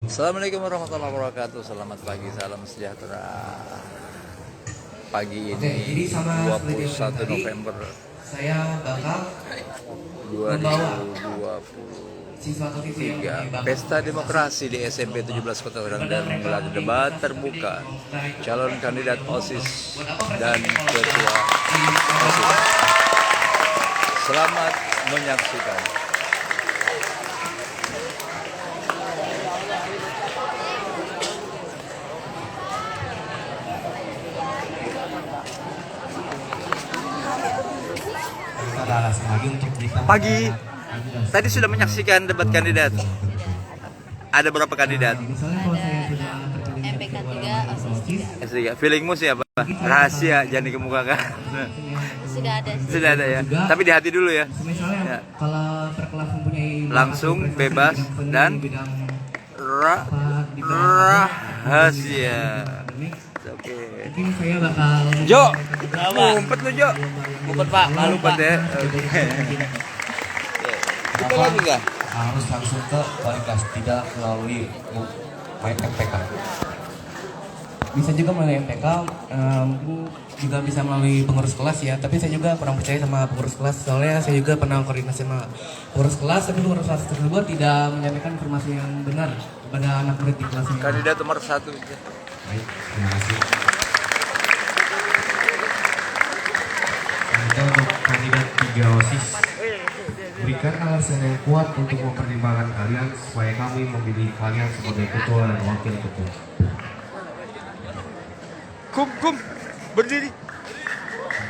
Assalamualaikum warahmatullahi wabarakatuh. Selamat pagi, salam sejahtera. Pagi ini 21 November saya bakal 2023. Pesta demokrasi di SMP 17 Kota Tangerang dan menggelar debat terbuka calon kandidat OSIS dan ketua OSIS. Selamat menyaksikan. Pagi, tadi sudah menyaksikan debat kandidat. Ada berapa kandidat? Ada MPK 3, OSIS 3. Feelingmu siapa? Rahasia, jangan dikemukakan. Sudah ada Ya. Tapi di hati dulu ya. Misalnya kalau per kelas mempunyai Langsung bebas dan rahasia. Oke. Mungkin saya bakal Jo, ngumpet lu Jo. Ngumpet Pak, malu Pak. Ya. Kita lagi nggak? Harus langsung ke wali kelas, tidak melalui MPK. bisa juga melalui MPK, mungkin juga bisa melalui pengurus kelas ya. Tapi saya juga kurang percaya sama pengurus kelas, soalnya saya juga pernah koordinasi sama pengurus kelas, tapi pengurus kelas tersebut tidak menyampaikan informasi yang benar kepada anak murid di kelasnya. Kandidat nomor 1. Baik, terima kasih. Kita untuk kandidat 3 OSIS. Berikan alasan yang kuat untuk mempertimbangkan kalian supaya kami memilih kalian sebagai ketua dan wakil ketua. Kum, berdiri.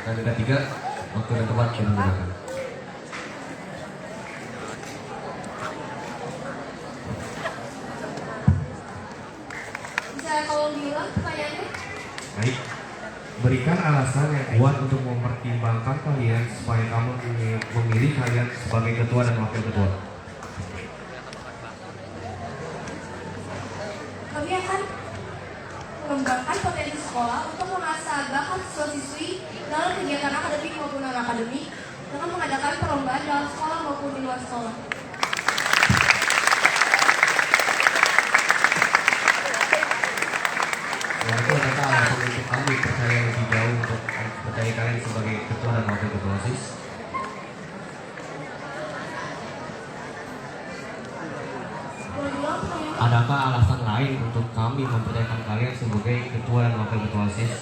Kandidat 3, waktu dan tempat yang menggunakan. Bisa kalau bilang pertanyaannya? Baik. Berikan alasan yang kuat untuk mempertimbangkan kalian supaya kamu memilih kalian sebagai ketua dan wakil ketua. Kami akan mengembangkan potensi sekolah untuk mengasah bakat siswa-siswi dalam kegiatan akademik maupun non-akademik dengan mengadakan perlombaan dalam sekolah maupun di luar sekolah. Itu adalah alasan untuk kami percaya lebih jauh untuk percaya kalian sebagai ketua dan wakil ketua OSIS. Boleh bilang pertanyaannya? Adakah alasan lain untuk kami mempercayakan kalian sebagai ketua dan wakil ketua OSIS?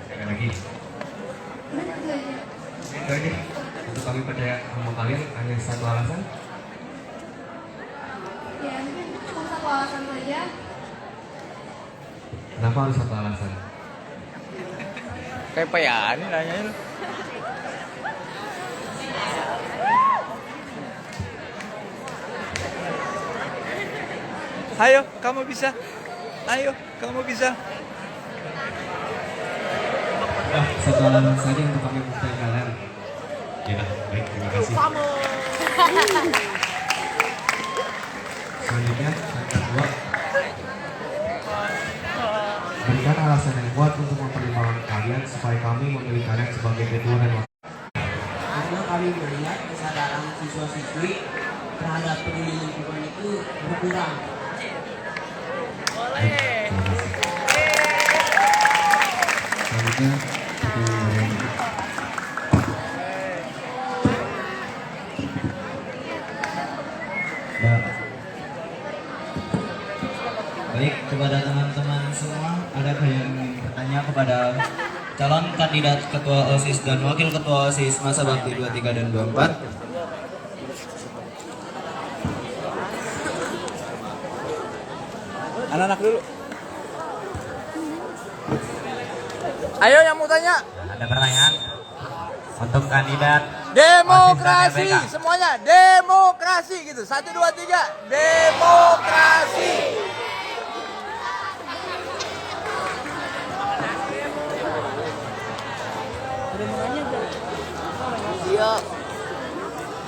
Sekali lagi. Benar tidak aja? Itu aja. Untuk kami percaya sama kalian hanya satu alasan. Ya, mungkin cuma satu alasan saja. Kenapa harus satu alasan? Kayak apa ya ini nanya lu. Ayo, kamu bisa. Ayo, kamu bisa. Satu alasan saja untuk kami percaya kalian. Ya, baik, terima kasih. Selanjutnya, yang kedua, berikan alasan yang kuat untuk mempertimbangkan kalian supaya kami memilih kalian sebagai ketua dan wakil. Karena kami melihat kesadaran siswa-siswi terhadap peduli lingkungan itu berkurang. Terima kasih. Selanjutnya, Baik, kepada teman-teman semua, adakah yang ingin bertanya kepada calon kandidat ketua OSIS dan wakil ketua OSIS masa bakti 23 dan 24? Anak-anak dulu. Ayo yang mau tanya. Ada pertanyaan untuk kandidat Demokrasi OSIS dan MPK. semuanya. Demokrasi gitu. 1 2 3. Demokrasi. Iya.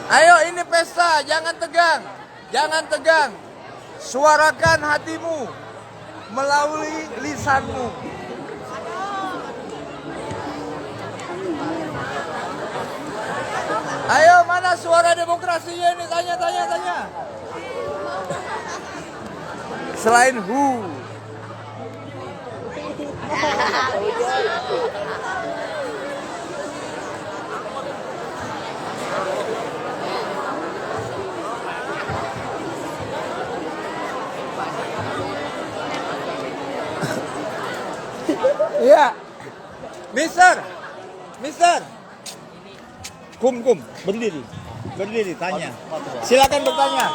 Ayo ini pesta, jangan tegang. Jangan tegang. Suarakan hatimu melalui lisanmu. suara demokrasinya ini? Tanya. Selain who. Iya. Mister. Kum, berdiri, tanya. Silakan bertanya.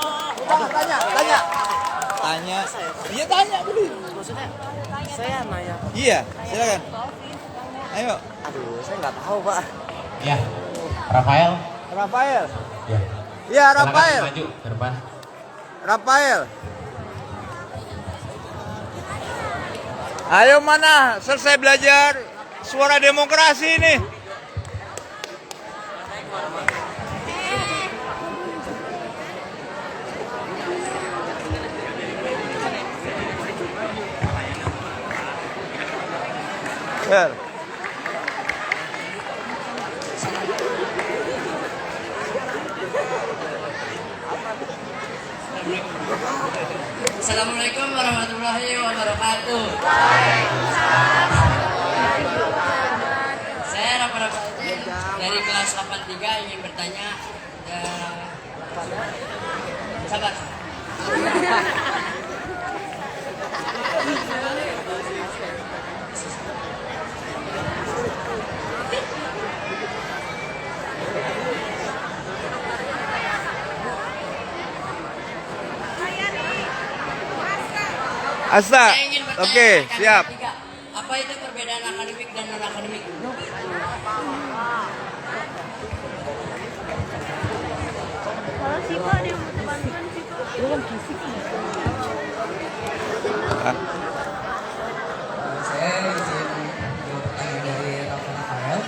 Tanya. Iya, tanya, berdiri. Maksudnya saya nanya. Iya, silakan. Ayo. Aduh, saya nggak tahu Pak. Ya, Rafael. Ya. Iya, Rafael. Maju ke depan. Rafael. Ayo mana? Selesai belajar suara demokrasi ini. Well. Assalamualaikum warahmatullahi wabarakatuh. Saya Rafa dari kelas 83 ingin bertanya. Sabar. Asa. Saya ingin bertanya Oke, kepada siap. ketiga. Apa itu perbedaan akademik dan non akademik? Saya izin jawab pertanyaan dari Rafael.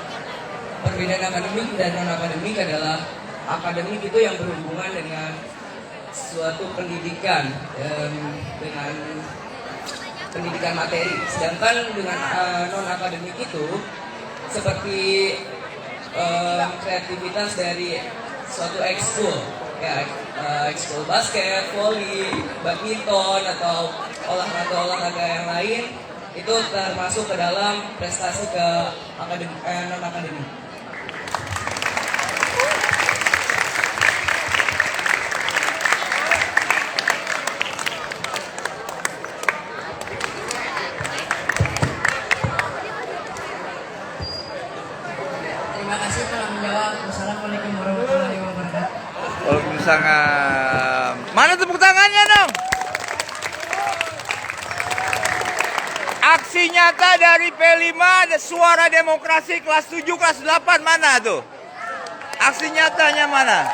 Perbedaan akademik dan non akademik adalah akademik itu yang berhubungan dengan suatu pendidikan dengan pendidikan materi, sedangkan dengan non akademik itu seperti kreativitas dari suatu ekskul, ya ekskul basket, volley, badminton atau olahraga yang lain itu termasuk ke dalam prestasi ke akademik non akademik. Terima kasih telah menjawab. Wassalamualaikum warahmatullahi wabarakatuh. Waalaikumsalam. Mana tepuk tangannya dong? Aksi nyata dari P5 Suara Demokrasi kelas 7, kelas 8 mana tuh? Aksi nyatanya mana?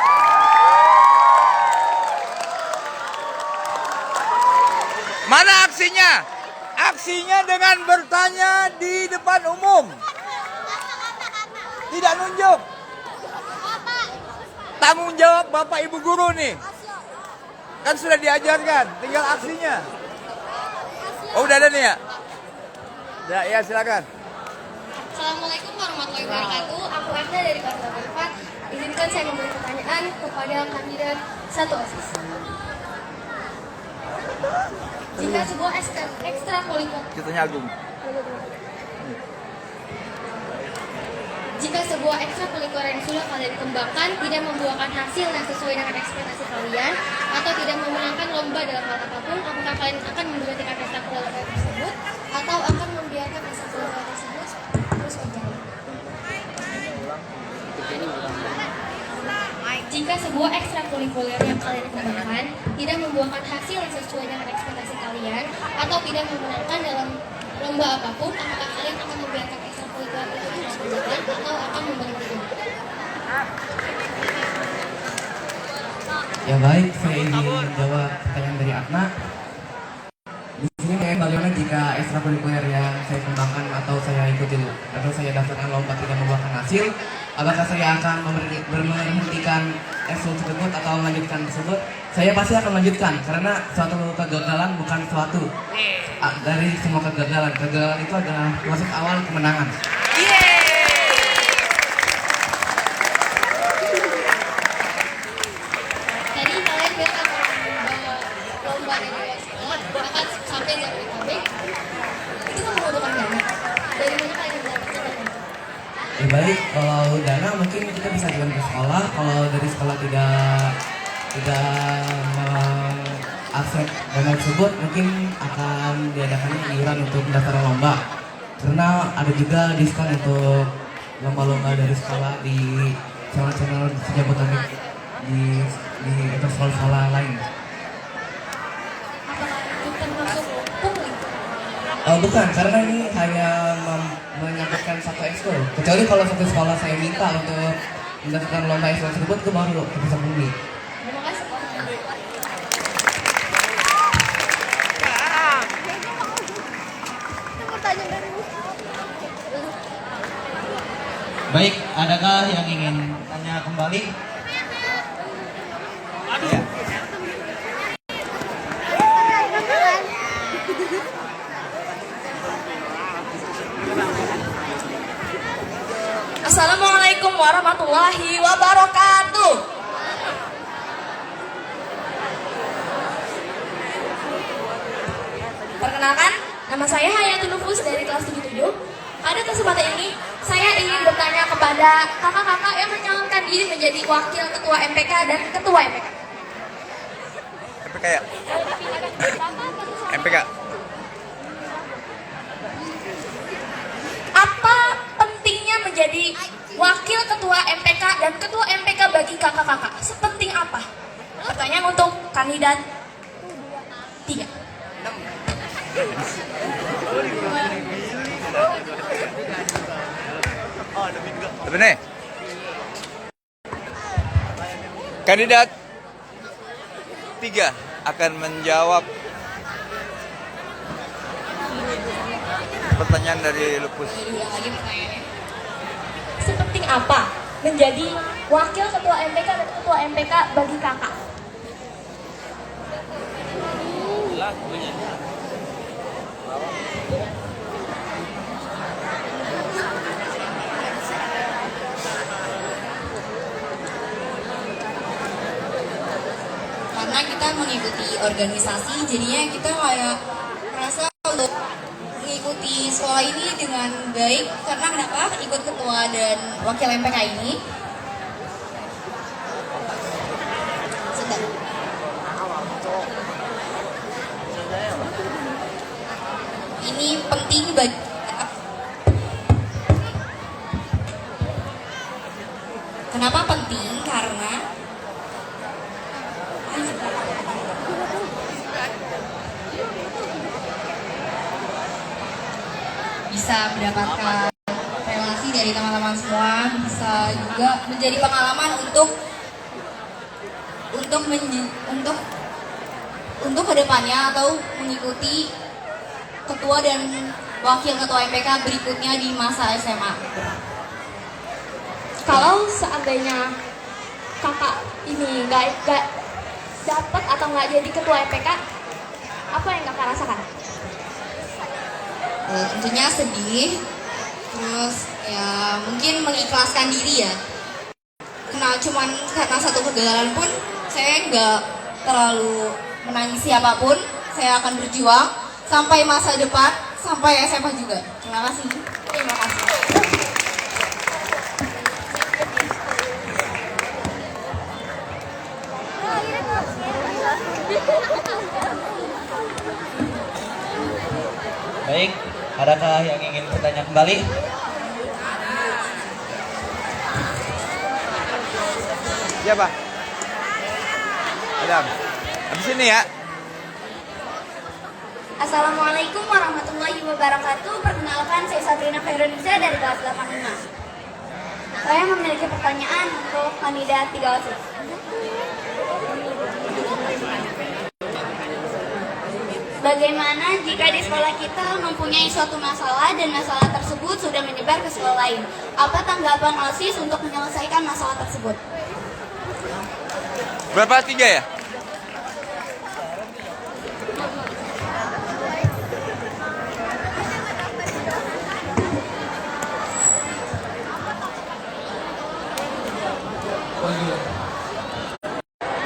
Mana aksinya? Aksinya dengan bertanya di depan umum. Tidak nunjuk. Tanggung jawab Bapak Ibu Guru nih. Kan sudah diajarkan, tinggal aksinya. Oh, udah ada nih ya? Ya, silakan. Assalamualaikum warahmatullahi wabarakatuh. Aku Anda dari kelas 84. Izinkan saya memberi pertanyaan kepada kandidat 1 OSIS. Jika sebuah ekstrakurikuler Ceritanya Agung. Jika sebuah ekstrakurikuler yang sudah kalian kembangkan tidak membuahkan hasil yang sesuai dengan ekspektasi kalian atau tidak memenangkan lomba dalam hal apapun, apakah kalian akan memberhentikan ekstrakurikuler tersebut atau akan membiarkan ekstrakurikuler tersebut terus berjalan? Jika sebuah ekstrakurikuler yang kalian kembangkan tidak membuahkan hasil yang sesuai dengan ekspektasi kalian atau tidak memenangkan dalam lomba apapun, apakah kalian akan membiarkan ekstrakurikuler itu terus berjalan atau akan memberhentikan? Ya baik, saya ingin menjawab pertanyaan dari Atma. Di sini bagaimana jika ekstrakurikuler yang saya kembangkan atau saya ikuti atau saya daftarkan lomba tidak membuahkan hasil, apakah saya akan memberhentikan ekskul tersebut atau melanjutkan tersebut? Saya pasti akan melanjutkan karena suatu kegagalan bukan suatu dari semua kegagalan. Kegagalan itu adalah proses awal kemenangan. Baik, kalau dana mungkin kita bisa ajukan ke sekolah. Kalau dari sekolah tidak mengakses dana tersebut, mungkin akan diadakan iuran untuk pendaftaran lomba. Karena ada juga diskon untuk lomba-lomba dari sekolah di channel-channel Jabodetabek di sekolah-sekolah lain. Apakah itu termasuk pungli? Bukan, karena ini hanya menyampaikan satu ekskul. Kecuali kalau satu sekolah saya minta untuk mendaftarkan lomba ekskul tersebut, itu baru bisa pungli. Terima kasih. Baik, adakah yang ingin tanya kembali? Assalamualaikum warahmatullahi wabarakatuh. Perkenalkan, nama saya Hayatul Nufus dari kelas 77. Pada kesempatan ini, saya ingin bertanya kepada kakak-kakak yang mencalonkan diri menjadi wakil ketua MPK dan ketua MPK. MPK ya? MPK. Apa pentingnya menjadi wakil ketua MPK dan ketua MPK bagi kakak-kakak? Sepenting apa? Pertanyaan untuk kandidat 3. Tapi nih, kandidat 3 akan menjawab pertanyaan dari Lupus. Lagi pertanyaannya. Sepenting apa menjadi wakil ketua MPK dan ketua MPK bagi kakak? Karena kita mengikuti organisasi, jadinya kita kayak merasa untuk mengikuti sekolah ini dengan baik. Karena kenapa ikut ketua dan wakil MPK ini? Sebentar. Ini penting bagi kenapa penting? Karena bisa mendapatkan relasi dari teman-teman semua, bisa juga menjadi pengalaman untuk kedepannya atau mengikuti ketua dan wakil ketua MPK berikutnya di masa SMA. Kalau seandainya kakak ini nggak dapat atau nggak jadi ketua MPK, apa yang kakak rasakan? Tentunya sedih, terus ya mungkin mengikhlaskan diri ya. Karena satu kegagalan pun saya nggak terlalu menangisi apapun. Saya akan berjuang sampai masa depan, sampai SMA juga. Terima kasih. Terima kasih. Baik, adakah yang ingin bertanya kembali? Siapa? Adam. Habis ini ya. Assalamualaikum warahmatullahi wabarakatuh. Perkenalkan, saya Sabrina Khairunnisa dari kelas 85. Saya memiliki pertanyaan untuk kandidat 3 OSIS. Bagaimana jika di sekolah kita mempunyai suatu masalah dan masalah tersebut sudah menyebar ke sekolah lain? Apa tanggapan OSIS untuk menyelesaikan masalah tersebut? Berapa 3 ya?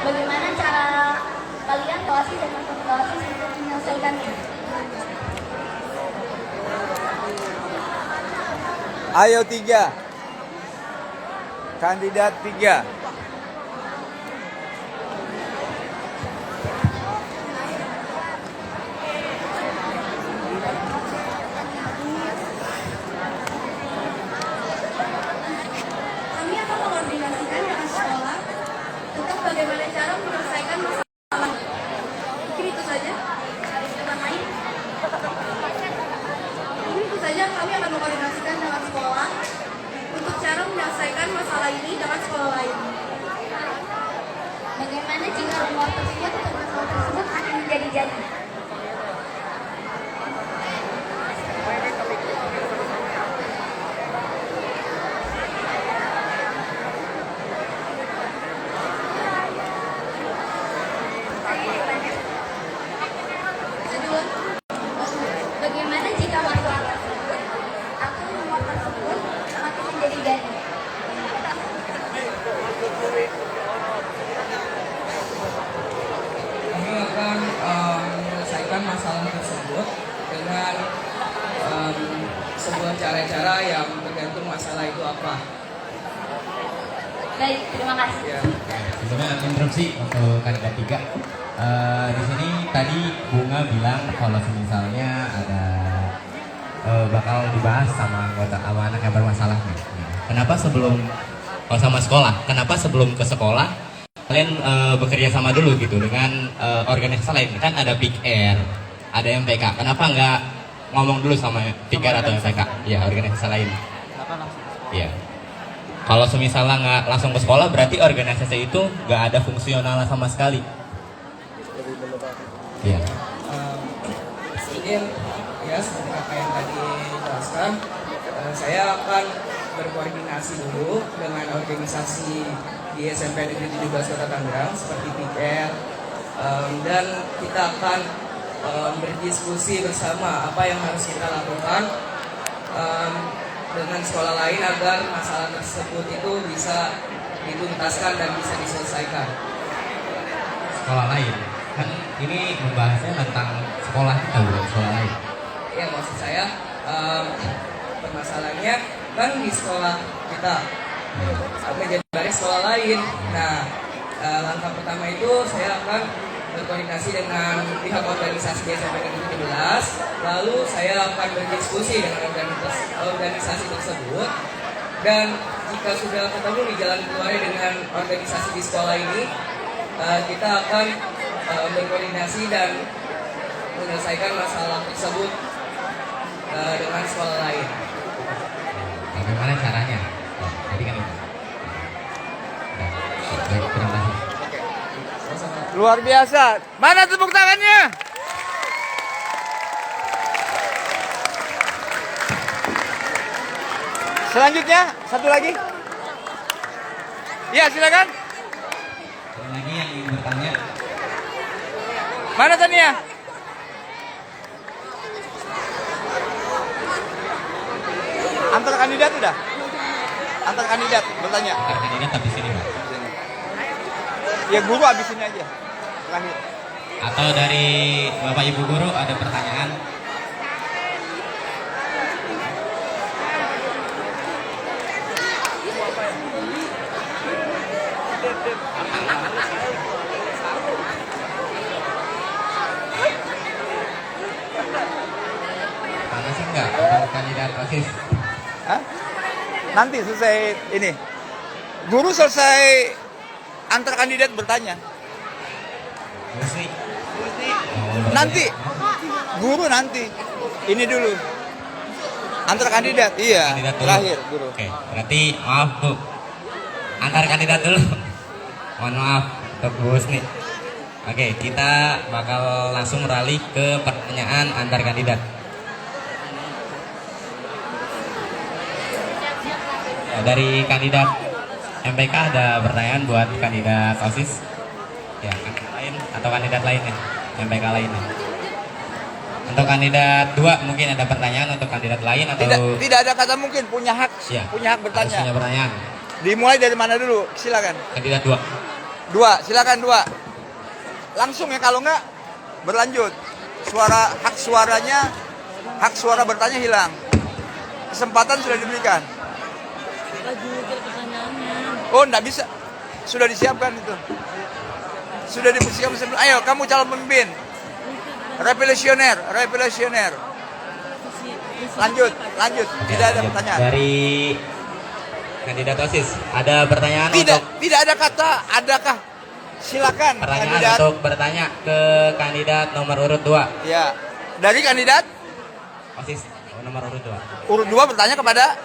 Bagaimana cara kalian OSIS dan teman-teman OSIS untuk menyelesaikannya? Ayo 3. kandidat 3. Kami akan mengkoordinasikan dengan sekolah tentang bagaimana cara menyelesaikan masalah. Mungkin itu saja. Yang lain? Mungkin itu saja. Kami akan mengkoordinasikan dengan sekolah untuk cara menyelesaikan masalah ini dengan sekolah lain. Bagaimana jika rumor tersebut atau masalah tersebut akan menjadi jadi? Kedua, Bagaimana jika masalah tersebut atau rumor tersebut akan menjadi jadi? Kami akan menyelesaikan masalah tersebut dengan sebuah cara-cara yang tergantung masalah itu apa. Baik, terima kasih. Ya. Sebelumnya interupsi untuk kandidat 3. Di sini tadi Bunga bilang kalau misalnya ada bakal dibahas sama anggota sama anak yang bermasalah nih. Kenapa sebelum sama sekolah? Kenapa sebelum ke sekolah kalian bekerja sama dulu gitu dengan organisasi lain? Kan ada PIKR, ada MPK. Kenapa nggak ngomong dulu sama PIKR atau MPK? Ya, organisasi lain. Iya. Kalau semisalnya nggak langsung ke sekolah, berarti organisasi itu nggak ada fungsional sama sekali. Iya. Mungkin ya seperti apa yang tadi dijelaskan, saya akan berkoordinasi dulu dengan organisasi di SMP Negeri 17 Kota Tangerang seperti PIKR, dan kita akan berdiskusi bersama apa yang harus kita lakukan dengan sekolah lain agar masalah tersebut itu bisa dituntaskan dan bisa diselesaikan. Sekolah lain kan ini membahasnya tentang sekolah kita bukan sekolah lain. Ya, maksud saya permasalahannya kan di sekolah kita menjadi dari sekolah lain. Nah, langkah pertama itu saya akan berkoordinasi dengan pihak organisasi di SMP Negeri 17, lalu saya akan berdiskusi dengan organisasi tersebut, dan jika sudah ketemu di jalan keluarnya dengan organisasi di sekolah ini, kita akan berkoordinasi dan menyelesaikan masalah tersebut dengan sekolah lain. Bagaimana caranya? Jadi kan itu. Baik, terima kasih. Luar biasa. Mana tepuk tangannya? Selanjutnya, satu lagi. Ya, silakan. Ada lagi yang ingin bertanya? Mana Tania? Antar kandidat udah? Antar kandidat bertanya. Antar kandidat habis ini, Pak. Ya guru habis ini aja. Terakhir. Atau dari Bapak Ibu guru ada pertanyaan? Panasin nggak untuk kandidat OSIS? Hah? Nanti selesai ini. Guru selesai antar kandidat bertanya. Musik. Nanti. Guru nanti. Ini dulu. Antar kandidat. Iya. Kandidat dulu. Terakhir guru. Oke, berarti maaf Bu. Antar kandidat dulu. Mohon maaf untuk Bu Husni. Oke, kita bakal langsung beralih ke pertanyaan antar kandidat. Ya, dari kandidat MPK ada pertanyaan buat kandidat OSIS? Ya, kandidat lain atau kandidat lainnya? MPK lainnya. Untuk kandidat 2 mungkin ada pertanyaan untuk kandidat lain atau Tidak ada kata mungkin, punya hak. Ya, Punya hak harus bertanya. punya pertanyaan. Dimulai dari mana dulu? Silakan. Kandidat 2. 2, silakan 2. Langsung ya, kalau enggak berlanjut. Hak suara bertanya hilang. Kesempatan sudah diberikan. Oh, enggak bisa. Sudah disiapkan itu. Sudah dipersiapkan sebelum. Ayo, kamu calon pemimpin. Revolusioner. Lanjut. Tidak ada pertanyaan. Dari kandidat OSIS, ada pertanyaan Tidak ada kata adakah. Silakan pertanyaan kandidat. untuk bertanya ke kandidat nomor urut 2. Ya. Dari kandidat OSIS nomor urut 2. urut 2 bertanya kepada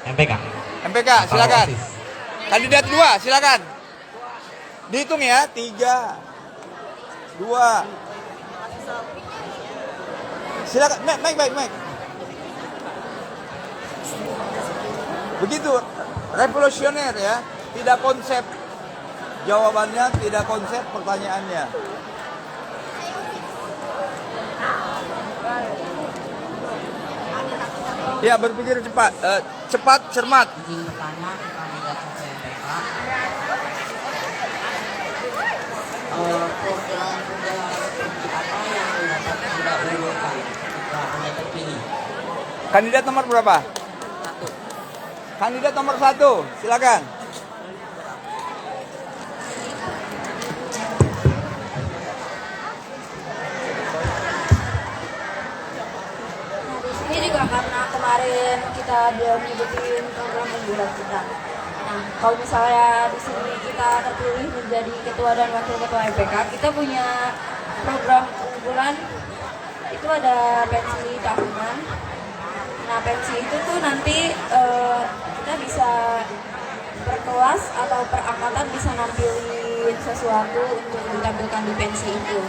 MPK. MPK, Atau silakan. OSIS. Kandidat 2, silakan. Dihitung ya, 3, 2. Silakan, Mike. Begitu, revolusioner ya, tidak konsep. Jawabannya tidak konsep pertanyaannya. Ya, berpikir cepat, cermat. Kandidat nomor berapa? Kandidat nomor 1, silakan. Ini juga karena kemarin kita belum nyebutin program unggulan kita. Nah, kalau misalnya di sini kita terpilih menjadi ketua dan wakil ketua MPK, kita punya program unggulan itu ada pensi tahunan. Nah, pensi itu tuh nanti kita bisa per kelas atau per angkatan bisa nampilin sesuatu untuk ditampilkan di pensi itu.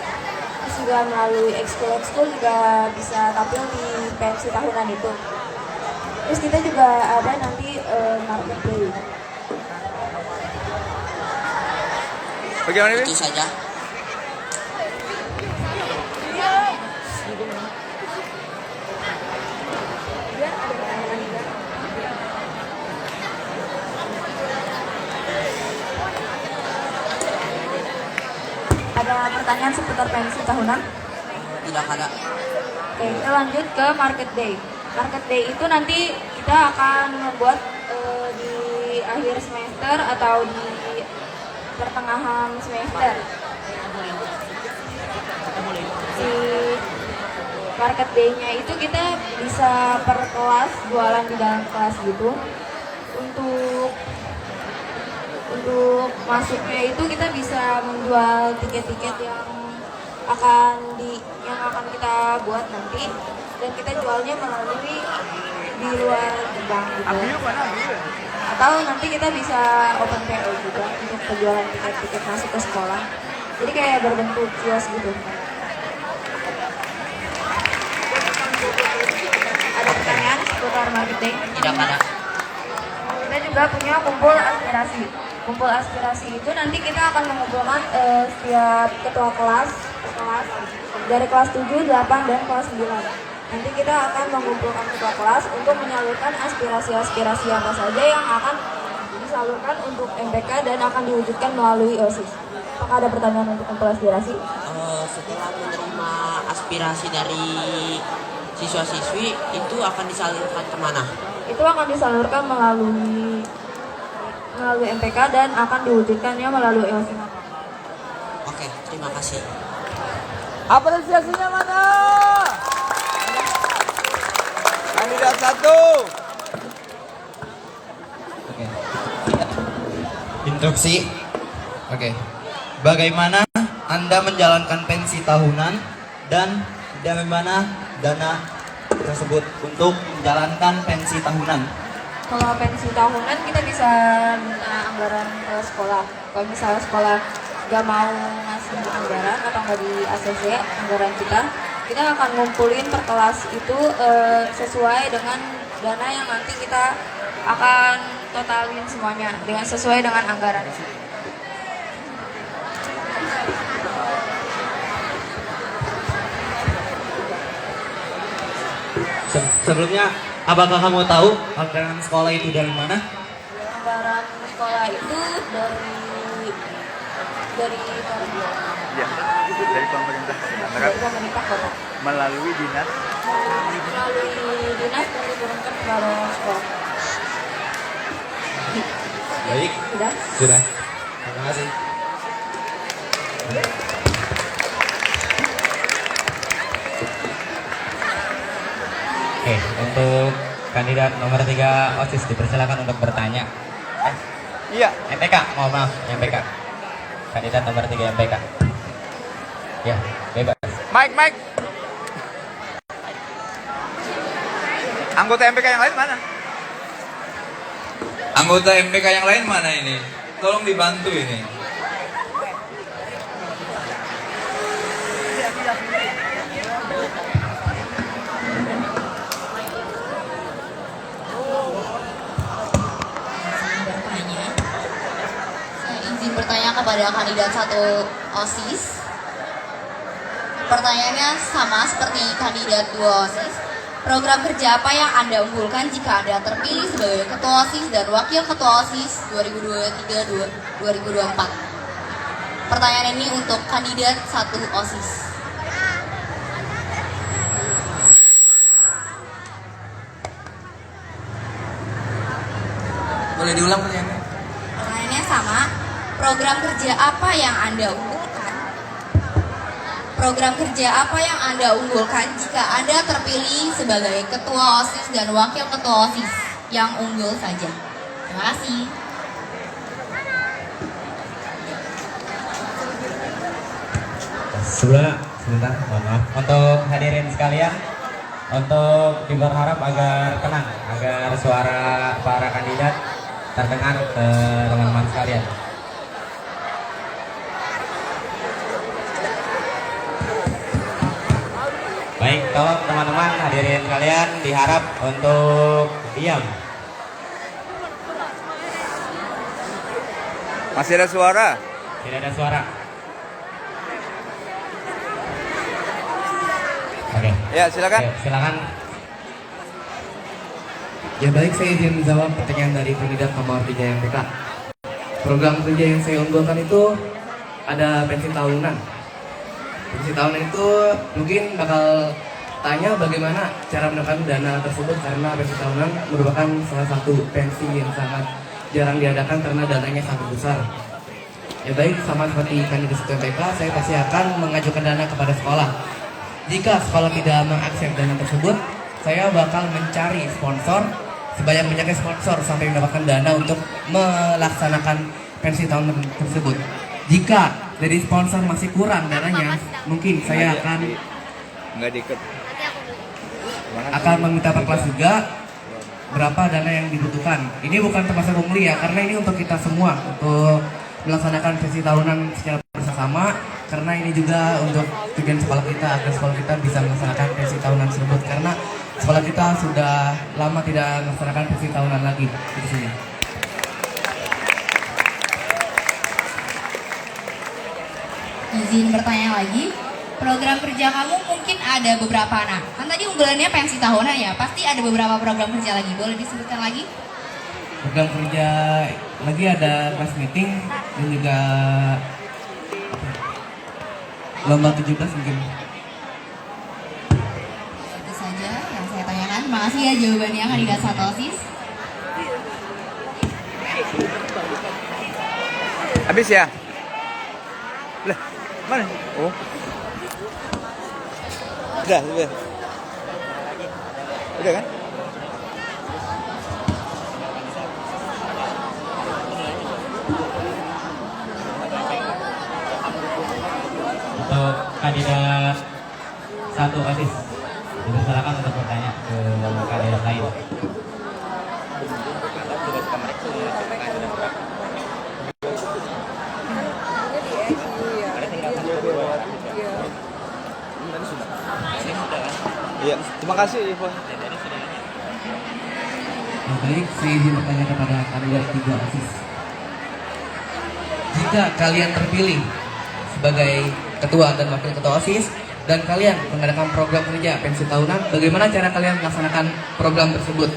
Terus juga melalui ekskul juga bisa tampil di pensi tahunan itu. Terus kita juga ada nanti market day. Bagaimana ini? Itu saja. Ada pertanyaan seputar pensi tahunan? Tidak ada. Oke, kita lanjut ke market day. Market day itu nanti kita akan membuat di akhir semester atau di pertengahan semester. Di market day-nya itu kita bisa per kelas jualan di dalam kelas gitu. Untuk masuknya itu kita bisa menjual tiket-tiket yang akan kita buat nanti, dan kita jualnya melalui di luar gerbang gitu. Atau nanti kita bisa open PO juga untuk penjualan tiket-tiket masuk ke sekolah. Jadi kayak berbentuk kios gitu. Ada pertanyaan seputar marketing? Tidak ada. Kita juga punya kumpul aspirasi. Kumpul aspirasi itu nanti kita akan mengumpulkan setiap ketua kelas dari kelas 7, 8, dan kelas 9. Nanti kita akan mengumpulkan ketua kelas untuk menyalurkan aspirasi-aspirasi apa saja yang akan disalurkan untuk MPK dan akan diwujudkan melalui OSIS. Apakah ada pertanyaan untuk kumpul aspirasi? Setelah menerima aspirasi dari siswa-siswi, itu akan disalurkan kemana? Itu akan disalurkan melalui MPK dan akan diwujudkannya melalui OSIS. Oke, terima kasih. Apresiasinya mana? Kandidat 1. Oke. Instruksi. Oke. Bagaimana Anda menjalankan pensi tahunan dan bagaimana dana tersebut untuk menjalankan pensi tahunan? Kalau pensi tahunan kita bisa minta anggaran ke sekolah. Kalau misalnya sekolah gak mau ngasih anggaran atau nggak di ACC anggaran kita akan ngumpulin per kelas itu sesuai dengan dana yang nanti kita akan totalin semuanya dengan sesuai dengan anggaran. Sebelumnya, apakah kamu tahu anggaran sekolah itu dari mana? Anggaran sekolah itu dari Ya, dari pemerintah kota. melalui dinas. Melalui dinas dan diturunkan kepada sekolah. Baik, Sudah? sudah. Terima kasih. Oke, untuk kandidat nomor 3 OSIS dipersilakan untuk bertanya. Iya. MPK, mohon maaf, MPK. Kandidat nomor 3 MPK. Ya, bebas. Mike. Anggota MPK yang lain mana? Anggota MPK yang lain mana ini? Tolong dibantu ini. Bertanya. Saya izin bertanya kepada kandidat 1 OSIS. Pertanyaannya sama seperti kandidat 2 OSIS. Program kerja apa yang Anda unggulkan jika Anda terpilih sebagai Ketua OSIS dan Wakil Ketua OSIS 2023-2024? Pertanyaan ini untuk kandidat 1 OSIS. Boleh diulang pertanyaannya? Pertanyaannya sama. Program kerja apa yang Anda unggulkan? Program kerja apa yang Anda unggulkan jika Anda terpilih sebagai Ketua OSIS dan Wakil Ketua OSIS? Yang unggul saja. Terima kasih. Sebentar, mohon maaf. Untuk hadirin sekalian, untuk berharap agar tenang, agar suara para kandidat terdengar ke teman-teman sekalian. Baik, tolong teman-teman hadirin sekalian diharap untuk diam. Masih ada suara? Tidak ada suara. Oke. Ya, silakan. Oke, silakan. Ya baik, saya izin menjawab pertanyaan dari kandidat nomor 3 MPK. Program kerja yang saya unggulkan itu ada pensi tahunan. Pensi tahunan itu mungkin bakal tanya bagaimana cara mendapatkan dana tersebut, karena pensi tahunan merupakan salah satu pensi yang sangat jarang diadakan karena dananya sangat besar. Ya baik, sama seperti kandidat 1 MPK, saya pasti akan mengajukan dana kepada sekolah. Jika sekolah tidak mengakses dana tersebut, saya bakal mencari sponsor, sebanyak-banyaknya sponsor sampai mendapatkan dana untuk melaksanakan pensi tahun tersebut. Jika dari sponsor masih kurang dananya, mungkin saya Nggak diikat. akan meminta per kelas juga berapa dana yang dibutuhkan. Ini bukan termasuk pungli ya, karena ini untuk kita semua, untuk melaksanakan pensi tahunan secara bersama, karena ini juga untuk tujuan sekolah kita, agar sekolah kita bisa melaksanakan pensi tahunan tersebut, karena sekolah kita sudah lama tidak melaksanakan pensi tahunan lagi di sini. Izin bertanya lagi. Program kerja kamu mungkin ada beberapa. Nah, kan tadi unggulannya pensi tahunan ya. Pasti ada beberapa program kerja lagi. Boleh disebutkan lagi? Program kerja lagi ada class meeting dan juga lomba 17 mungkin. Itu saja yang saya tanyakan. Terima kasih ya jawabannya kandidat 1 OSIS. Habis ya? Lah, mana? Oh. Udah. Udah kan? Untuk kandidat 1 OSIS, dipersilakan untuk bertanya ke kandidat lain. Iya, terima kasih Ibu. Baik, saya izin bertanya kepada kandidat 3 OSIS. Jika kalian terpilih sebagai ketua dan wakil ketua OSIS dan kalian mengadakan program kerja pensi tahunan, bagaimana cara kalian melaksanakan program tersebut?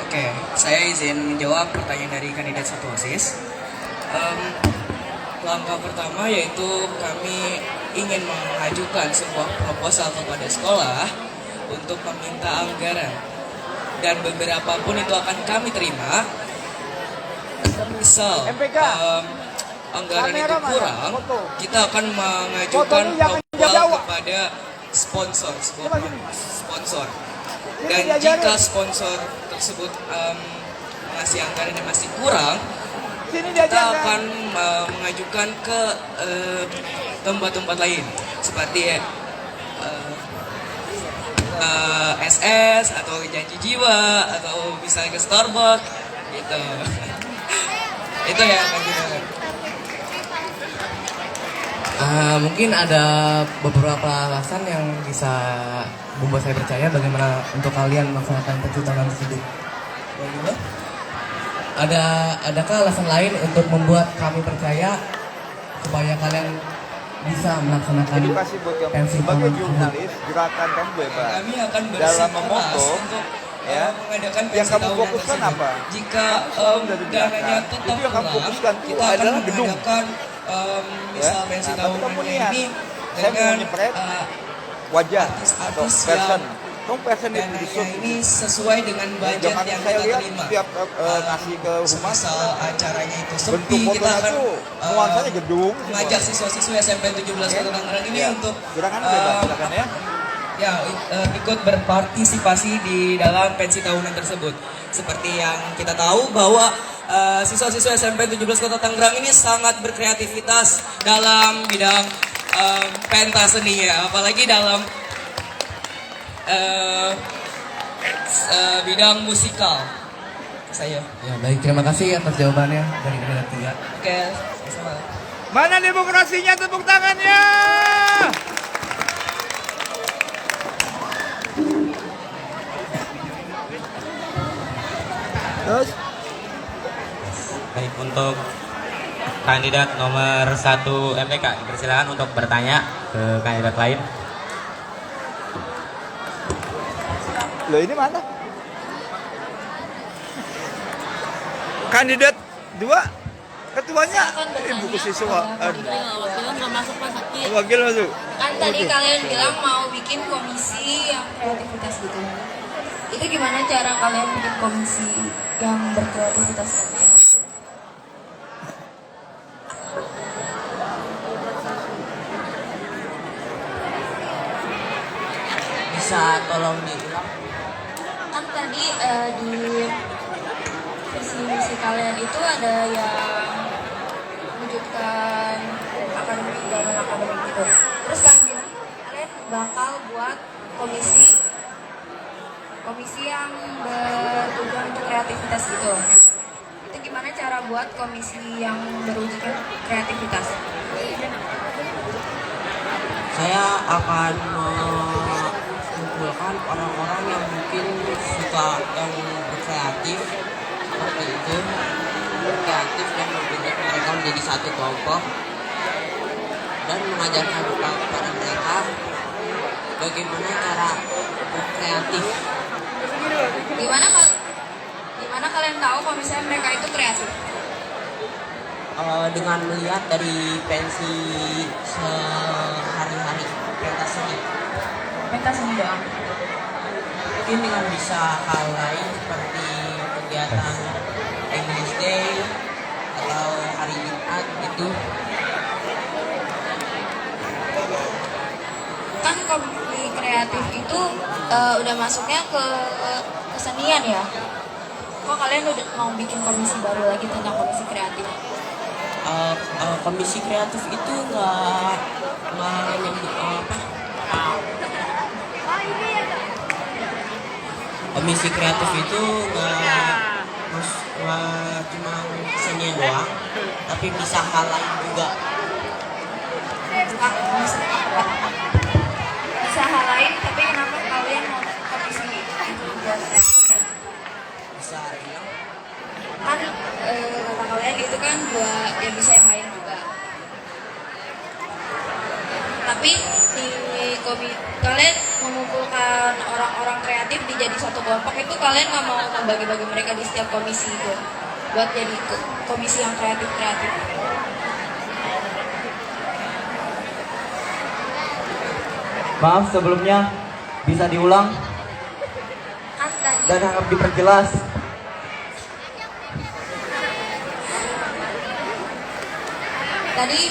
Oke, saya izin jawab pertanyaan dari kandidat 1 OSIS. Langkah pertama yaitu kami ingin mengajukan sebuah proposal kepada sekolah untuk meminta anggaran, dan beberapa pun itu akan kami terima. Misal anggaran itu kurang, kita akan mengajukan proposal kepada sponsor. Dan jika sponsor tersebut mengasih anggaran yang masih kurang, kita akan mengajukan ke tempat-tempat lain seperti SS atau Janji Jiwa atau misalnya ke Starbucks gitu. Itu ya akan kita. Mungkin ada beberapa alasan yang bisa membuat saya percaya bagaimana untuk kalian melaksanakan pencucian tersebut. Adakah alasan lain untuk membuat kami percaya supaya kalian bisa melaksanakan Edukasi buat kamu pensi sebagai tahunan jurnalis, gerakan kamu bebas. Kami akan Dalam bersikeras memoto, untuk ya, mengadakan yang pensi kamu tahunan fokuskan tersebut. apa? Jika dari dananya belakang, tetap itu yang kamu kurang, fokuskan itu kita akan adalah gedung. mengadakan misal pensi Nah, tapi tahunan kamu lihat, ini saya mau dengan nyepret wajah atau artis-artis person. yang Kamu person itu dananya disut. ini sesuai dengan budget Jangan yang saya kita lihat terima. setiap ngasih ke humas, Misal acaranya itu bentuk sepi, kita fotonya akan tuh nuansanya gedung. mengajak siswa-siswa SMP 17 Kota Tangerang ini Ya. untuk Gerakan bebas, silakan ya. Ikut berpartisipasi di dalam pensi tahunan tersebut. Seperti yang kita tahu bahwa siswa-siswa SMP 17 Kota Tangerang ini sangat berkreativitas dalam bidang pentas seni ya, apalagi dalam bidang musikal. Saya. Ya baik, terima kasih atas jawabannya dari kandidat 3. Oke, sama. Mana demokrasinya, tepuk tangannya? Terus? Baik, untuk kandidat nomor 1 MTK, dipersilakan untuk bertanya ke kandidat lain. Loh, ini mana? Kandidat 2, ketuanya buku siswa. Wakilnya nggak masuk Pak Sakti. Wakil masuk. Kan tadi kalian bilang mau bikin komisi yang kreativitas gitu. Itu gimana cara kalian bikin komisi yang berkreativitas? Bisa tolong diulang? Kan tadi di visi misi kalian itu ada yang mewujudkan akademik dan non akademik gitu. Terus kalian bakal buat komisi yang bertujuan untuk kreativitas gitu. Itu gimana cara buat komisi yang berwujudkan kreativitas? Saya akan mengumpulkan orang-orang yang mungkin suka yang berkreatif seperti itu, berkreatif dan membentuk mereka menjadi satu kelompok dan mengajarkan kepada mereka bagaimana cara berkreatif. Gimana kalian tahu kalau misalnya mereka itu kreatif? Dengan melihat dari pensi sehari-hari pentas seni. Pentas seni doang. Mungkin dengan bisa hal lain seperti kegiatan English Day atau hari Jumat gitu. Kan komisi kreatif itu udah masuknya ke kesenian ya. Kok kalian udah mau bikin komisi baru lagi tentang komisi kreatif? Komisi kreatif itu nggak komisi kreatif itu nggak cuma kesenian doang, tapi bisa hal lain juga. Bisa hal lain, tapi kenapa kalian mau komisi itu juga? Bisa bilang Kan kata kalian itu kan buat yang bisa yang lain juga. Tapi di kalian mengumpulkan orang-orang kreatif dijadi satu kelompok itu kalian nggak mau membagi-bagi mereka di setiap komisi itu buat jadi komisi yang kreatif. Maaf sebelumnya, Bisa diulang dan harap diperjelas. Tadi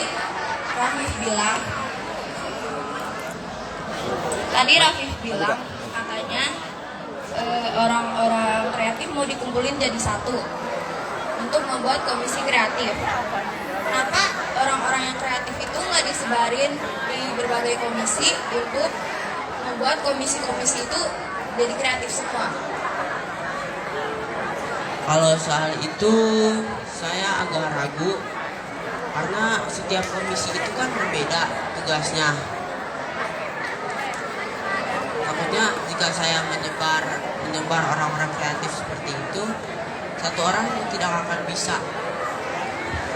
Rafif bilang katanya orang-orang kreatif mau dikumpulin jadi satu untuk membuat komisi kreatif. Kenapa orang-orang yang kreatif itu nggak disebarin di berbagai komisi untuk membuat komisi-komisi itu jadi kreatif semua? Kalau soal itu saya agak ragu karena setiap komisi itu kan berbeda tugasnya. Takutnya jika saya menyebar orang-orang kreatif seperti itu, satu orang tidak akan bisa.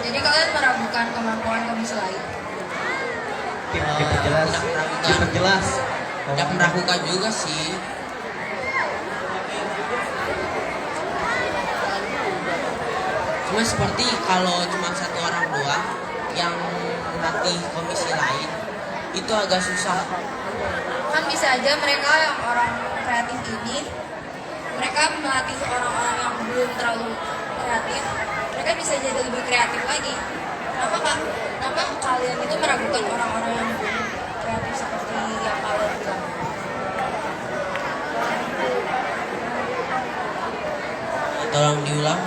Jadi kalian meragukan kemampuan komisi lain? Diperjelas. Tidak meragukan juga sih. Cuma seperti kalau cuma satu orang doang yang melatih komisi lain, itu agak susah. Kan bisa aja mereka yang orang kreatif ini, mereka melatih orang-orang yang belum terlalu kreatif, mereka bisa jadi lebih kreatif lagi. Kenapa kalian itu meragukan orang-orang yang belum kreatif seperti yang kalian bilang? Tolong diulang.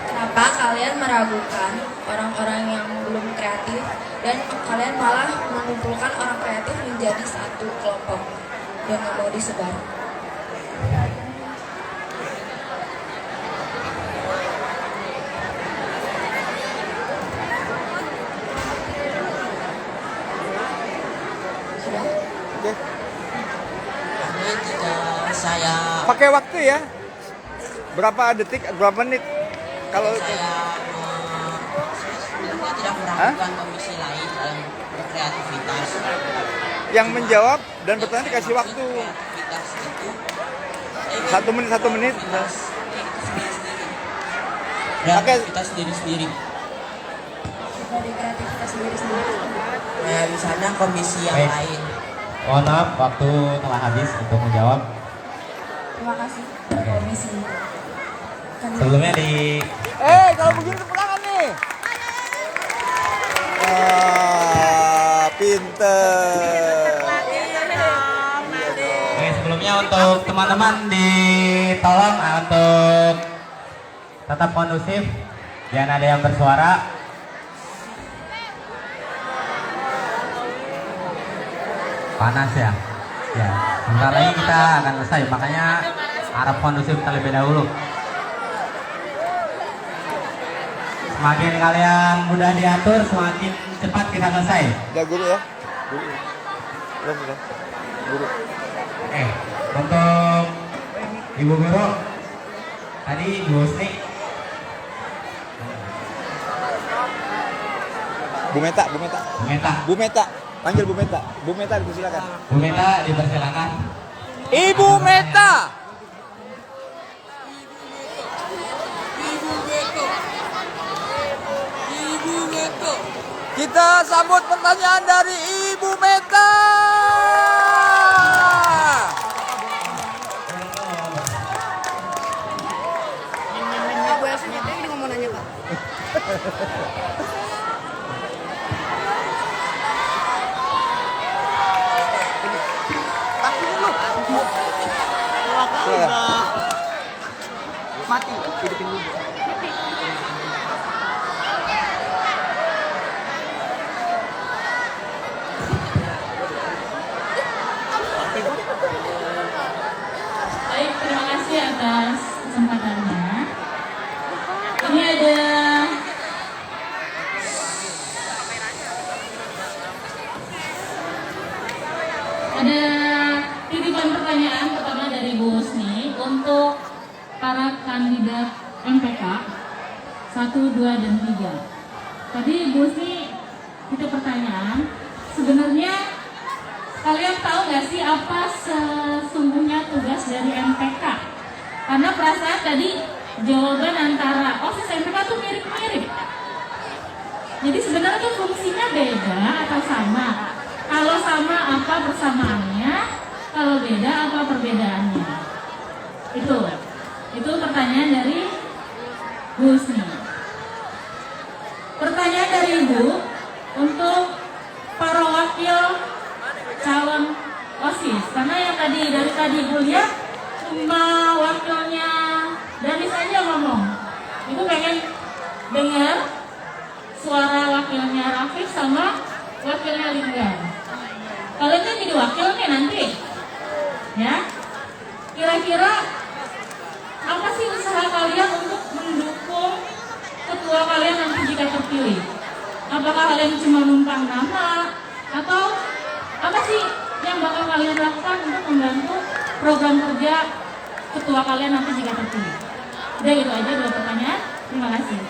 Kenapa kalian meragukan orang-orang yang belum kreatif dan kalian malah mengumpulkan orang kreatif menjadi satu kelompok dan nggak mau disebar? Karena jika saya Pakai waktu ya. Berapa detik, berapa menit? Kalau saya sebenarnya tidak meragukan komisi lain dalam berkreativitas. yang menjawab dan bertanya dikasih waktu Kreativitas itu 1 menit 1 menit. kreativitas diri sendiri. Dari kreativitas sendiri-sendiri. Nah, misalnya komisi yang Baik. lain. Mohon maaf, waktu telah habis untuk menjawab. Terima kasih Oke. komisi. Sebelumnya di Kalau begini kepulangan nih. Pinter. Oke, sebelumnya untuk teman-teman ditolong untuk tetap kondusif, jangan ada yang bersuara. Panas ya? Ya, sebentar lagi kita akan selesai, makanya harap kondusif terlebih dahulu. Semakin kalian mudah diatur, semakin cepat kita selesai. Udah guru ya. Guru. Belum. Guru. Oke, untuk Ibu Guru, tadi Bu Husni. Bu Meta. Bu Meta. Bu Meta. Panggil Bu Meta. Bu Meta dipersilakan. Bu Meta dipersilakan. Ibu Meta. Kita sambut pertanyaan dari Ibu Meta. Mati, hidupin dulu. Baik, terima kasih atas kesempatannya. Ini ada titipan pertanyaan pertama dari Bu Husni untuk para kandidat MPK 1, 2, dan 3. Tadi Bu Husni itu pertanyaan, sebenarnya kalian tahu nggak sih apa sesungguhnya tugas dari MPK? Karena perasaan tadi jawaban antara OSIS MPK tuh mirip-mirip. Jadi sebenarnya tuh fungsinya beda atau sama? sama apa persamaannya? Kalau beda apa perbedaannya? Itu pertanyaan dari Bu Husni. Pertanyaan dari Ibu untuk para wakil calon OSIS. Karena yang dari tadi Ibu lihat cuma wakilnya Danis aja ngomong. Ibu pengen dengar suara wakilnya Rafif sama wakilnya Linggar. Kalian kan jadi wakil nih nanti, ya. Kira-kira apa sih usaha kalian untuk mendukung ketua kalian nanti jika terpilih? Apakah kalian cuma numpang nama atau apa sih yang bakal kalian lakukan untuk membantu program kerja ketua kalian nanti jika terpilih? Udah gitu aja 2 pertanyaan. Terima kasih.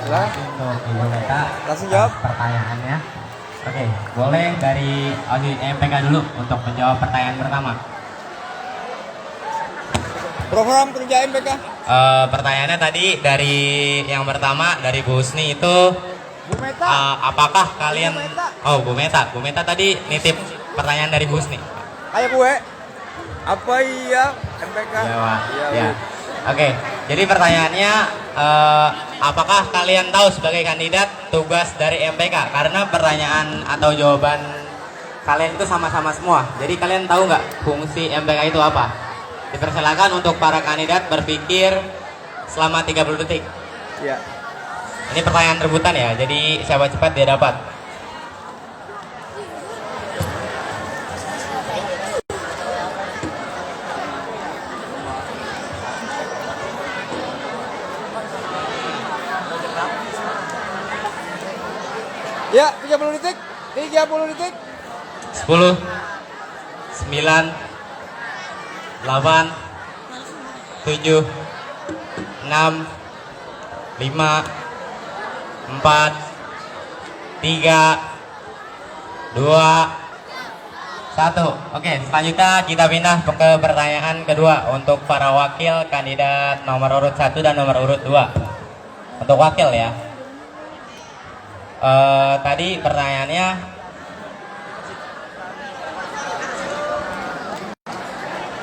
Untuk Ibu Meta, Langsung jawab. pertanyaannya. Oke, boleh dari OSIS MPK dulu untuk menjawab pertanyaan pertama. Program kerja MPK. Pertanyaannya tadi dari yang pertama dari Bu Husni itu, Bu Meta. apakah kalian? Bu Meta. Oh, Bu Meta. Bu Meta tadi nitip pertanyaan dari Bu Husni. Ayo gue. Apa iya MPK? Ya, Pak. Iya, Ya. Bu. Oke, jadi pertanyaannya, apakah kalian tahu sebagai kandidat tugas dari MPK? Karena pertanyaan atau jawaban kalian itu sama-sama semua. Jadi kalian tahu nggak fungsi MPK itu apa? Dipersilakan untuk para kandidat berpikir selama 30 detik. Iya. Ini pertanyaan rebutan ya, jadi siapa cepat dia dapat. Ya, 30 detik. 30 detik. 10, 9, 8, 7, 6, 5, 4, 3, 2, 1. Oke, selanjutnya kita pindah ke pertanyaan kedua untuk para wakil kandidat nomor urut 1 dan nomor urut 2. Untuk wakil ya. Tadi pertanyaannya,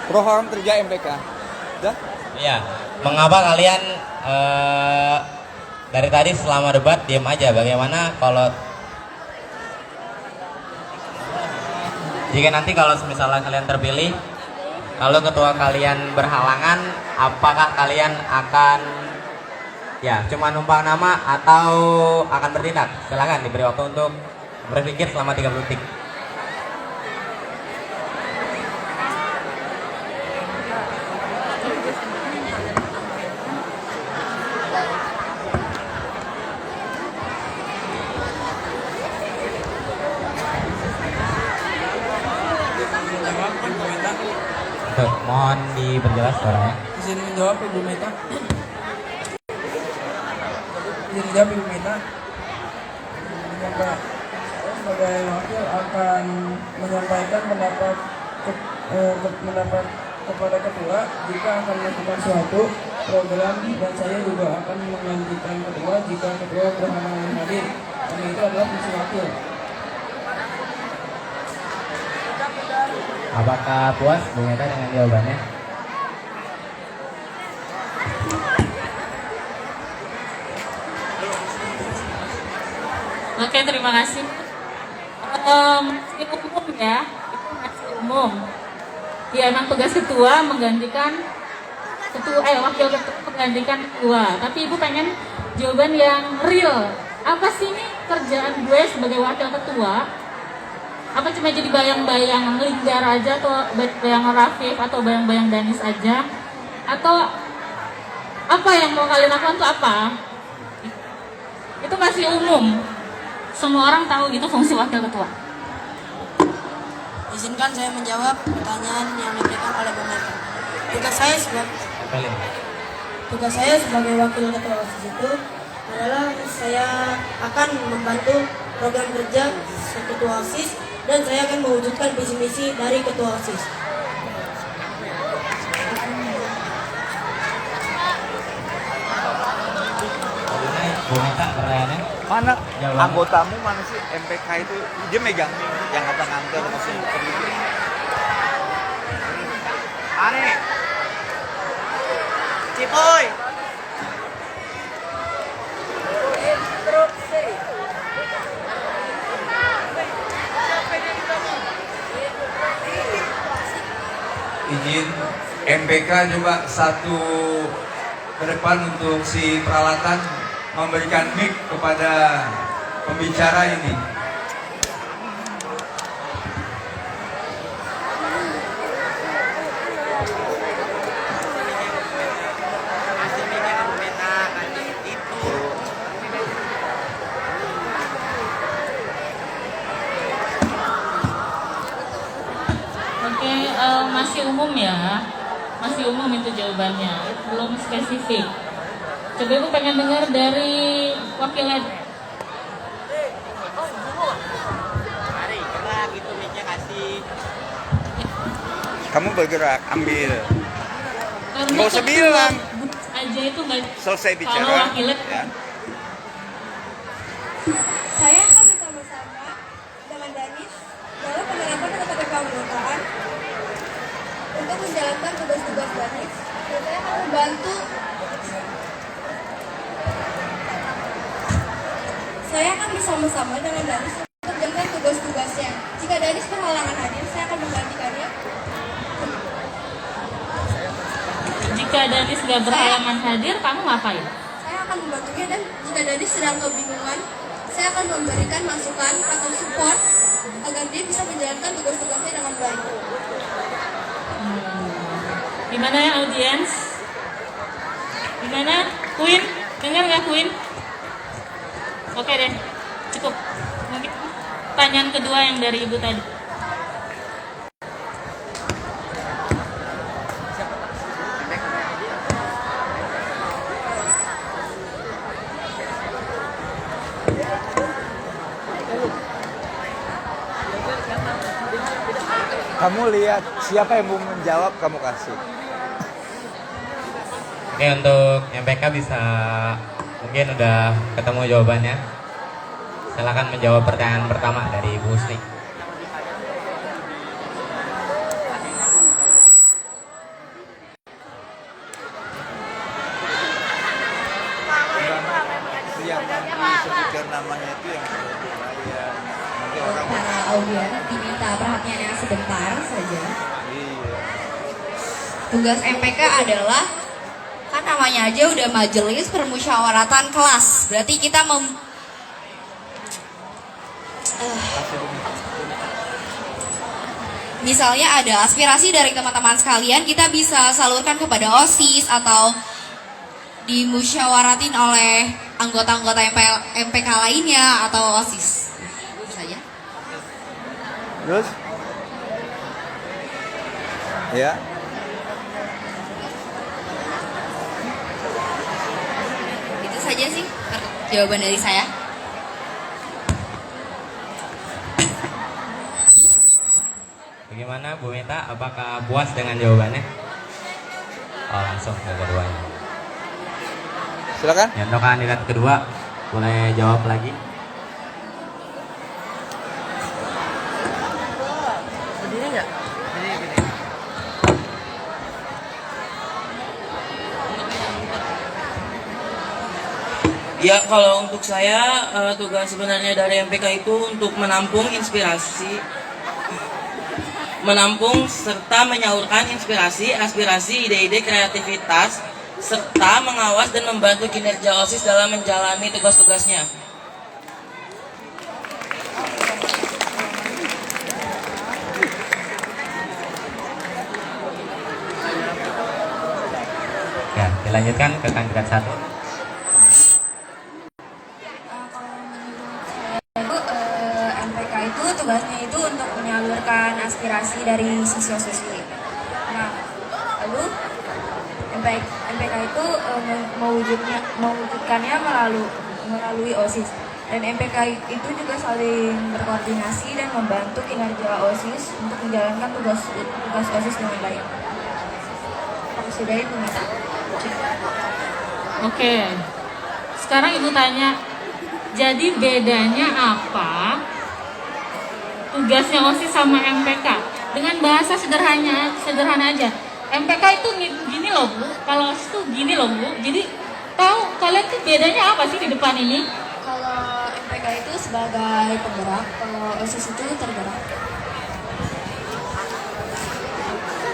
Program kerja MPK. Udah? ya, mengapa kalian dari tadi selama debat diam aja? Bagaimana kalau jika nanti kalau misalnya kalian terpilih, kalau ketua kalian berhalangan, apakah kalian akan ya cuma numpang nama atau akan bertindak? Silakan diberi waktu untuk berpikir selama 30 detik. Tuh, mohon diperjelas suaranya. Izin menjawab Ibu Meta. Izin menjawab Ibu Meta. Saya sebagai wakil akan menyampaikan pendapat kepada ketua jika akan melakukan suatu program, dan saya juga akan menggantikan ketua jika ketua berhalangan hadir. Karena itu adalah fungsi wakil. Apakah puas Bu Meta dengan jawabannya? Oke, terima kasih. Itu umum ya, itu masih umum. Ya, emang tugas ketua menggantikan wakil ketua menggantikan ketua. Tapi Ibu pengen jawaban yang real. Apa sih ini kerjaan gue sebagai wakil ketua? Apa cuma jadi bayang-bayang Linggar aja, atau bayang Rafif, atau bayang-bayang Danis aja? Atau apa yang mau kalian lakukan tuh apa? Itu masih umum. Semua orang tahu itu fungsi wakil ketua. Izinkan saya menjawab pertanyaan yang diberikan oleh Bu Meta. Tugas saya sebagai wakil ketua OSIS itu adalah saya akan membantu program kerja ketua OSIS, dan saya akan mewujudkan visi misi dari ketua OSIS. Bu Mita pertanyaannya. Mana Jawaban. anggotamu mana sih MPK itu? Dia megang yang ngata-ngata masih Are. Cipoy. Izin MPK coba satu ke depan untuk si peralatan memberikan mic kepada pembicara ini. Oke, masih umum ya. Masih umum itu jawabannya, belum spesifik. Coba Ibu pengen dengar dari wakilnya. Kamu bergerak, ambil. Karena Nggak usah ketua bilang. aja itu nggak. Selesai bicara. Kalau wakilnya Ya. Saya akan bersama-sama dengan Danis dalam penerapan metode keanggotaan untuk menjalankan tugas-tugas Danis dan saya akan membantu. Saya akan bersama-sama dengan Danis untuk menjalankan tugas-tugasnya. Jika Danis berhalangan hadir, saya akan menggantikannya. jika Danis nggak berhalangan hadir, kamu ngapain? Saya akan membantunya dan jika Danis sedang kebingungan, saya akan memberikan masukan atau support agar dia bisa menjalankan tugas-tugasnya dengan baik. Gimana ya audiens? Gimana? Queen? Dengar nggak Queen? Oke deh, cukup. Mungkin pertanyaan kedua yang dari Ibu tadi. Kamu lihat siapa yang mau menjawab, kamu kasih. Oke, untuk MPK bisa mungkin udah ketemu jawabannya. Silakan menjawab pertanyaan pertama dari Ibu Husni. Yang disebutkan namanya itu yang saya nanti orang Para audien diminta perhatiannya sebentar saja. iya. Tugas MPK adalah, kan namanya aja udah majelis permusyawaratan kelas. Berarti kita misalnya ada aspirasi dari teman-teman sekalian, kita bisa salurkan kepada OSIS atau dimusyawaratin oleh anggota-anggota MPK lainnya atau OSIS. Itu saja. Terus? Ya. Itu saja sih jawaban dari saya. Bagaimana Bu Mita? Apakah puas dengan jawabannya? Oh, langsung ke keduanya. Silakan. Ya, untuk kandidat kedua boleh jawab lagi. Ya, kalau untuk saya tugas sebenarnya dari MPK itu untuk menampung inspirasi, menampung serta menyalurkan inspirasi, aspirasi, ide-ide, kreativitas, serta mengawas dan membantu kinerja OSIS dalam menjalani tugas-tugasnya. Ya, dilanjutkan ke kandidat satu. MPK itu tugasnya itu untuk menyalurkan aspirasi dari siswa-siswi. Nah, lalu MPK itu mewujudkannya melalui OSIS. Dan MPK itu juga saling berkoordinasi dan membantu kinerja OSIS untuk menjalankan tugas OSIS dengan baik. Aku sudahi Bu Mita. Oke. Sekarang Ibu tanya, jadi bedanya apa tugasnya OSIS sama MPK? Dengan bahasa sederhana aja. MPK itu gini loh Bu, kalau OSIS itu gini loh Bu. Jadi tahu kalian tuh bedanya apa sih di depan ini? Kalau MPK itu sebagai penggerak, kalau OSIS itu tergerak.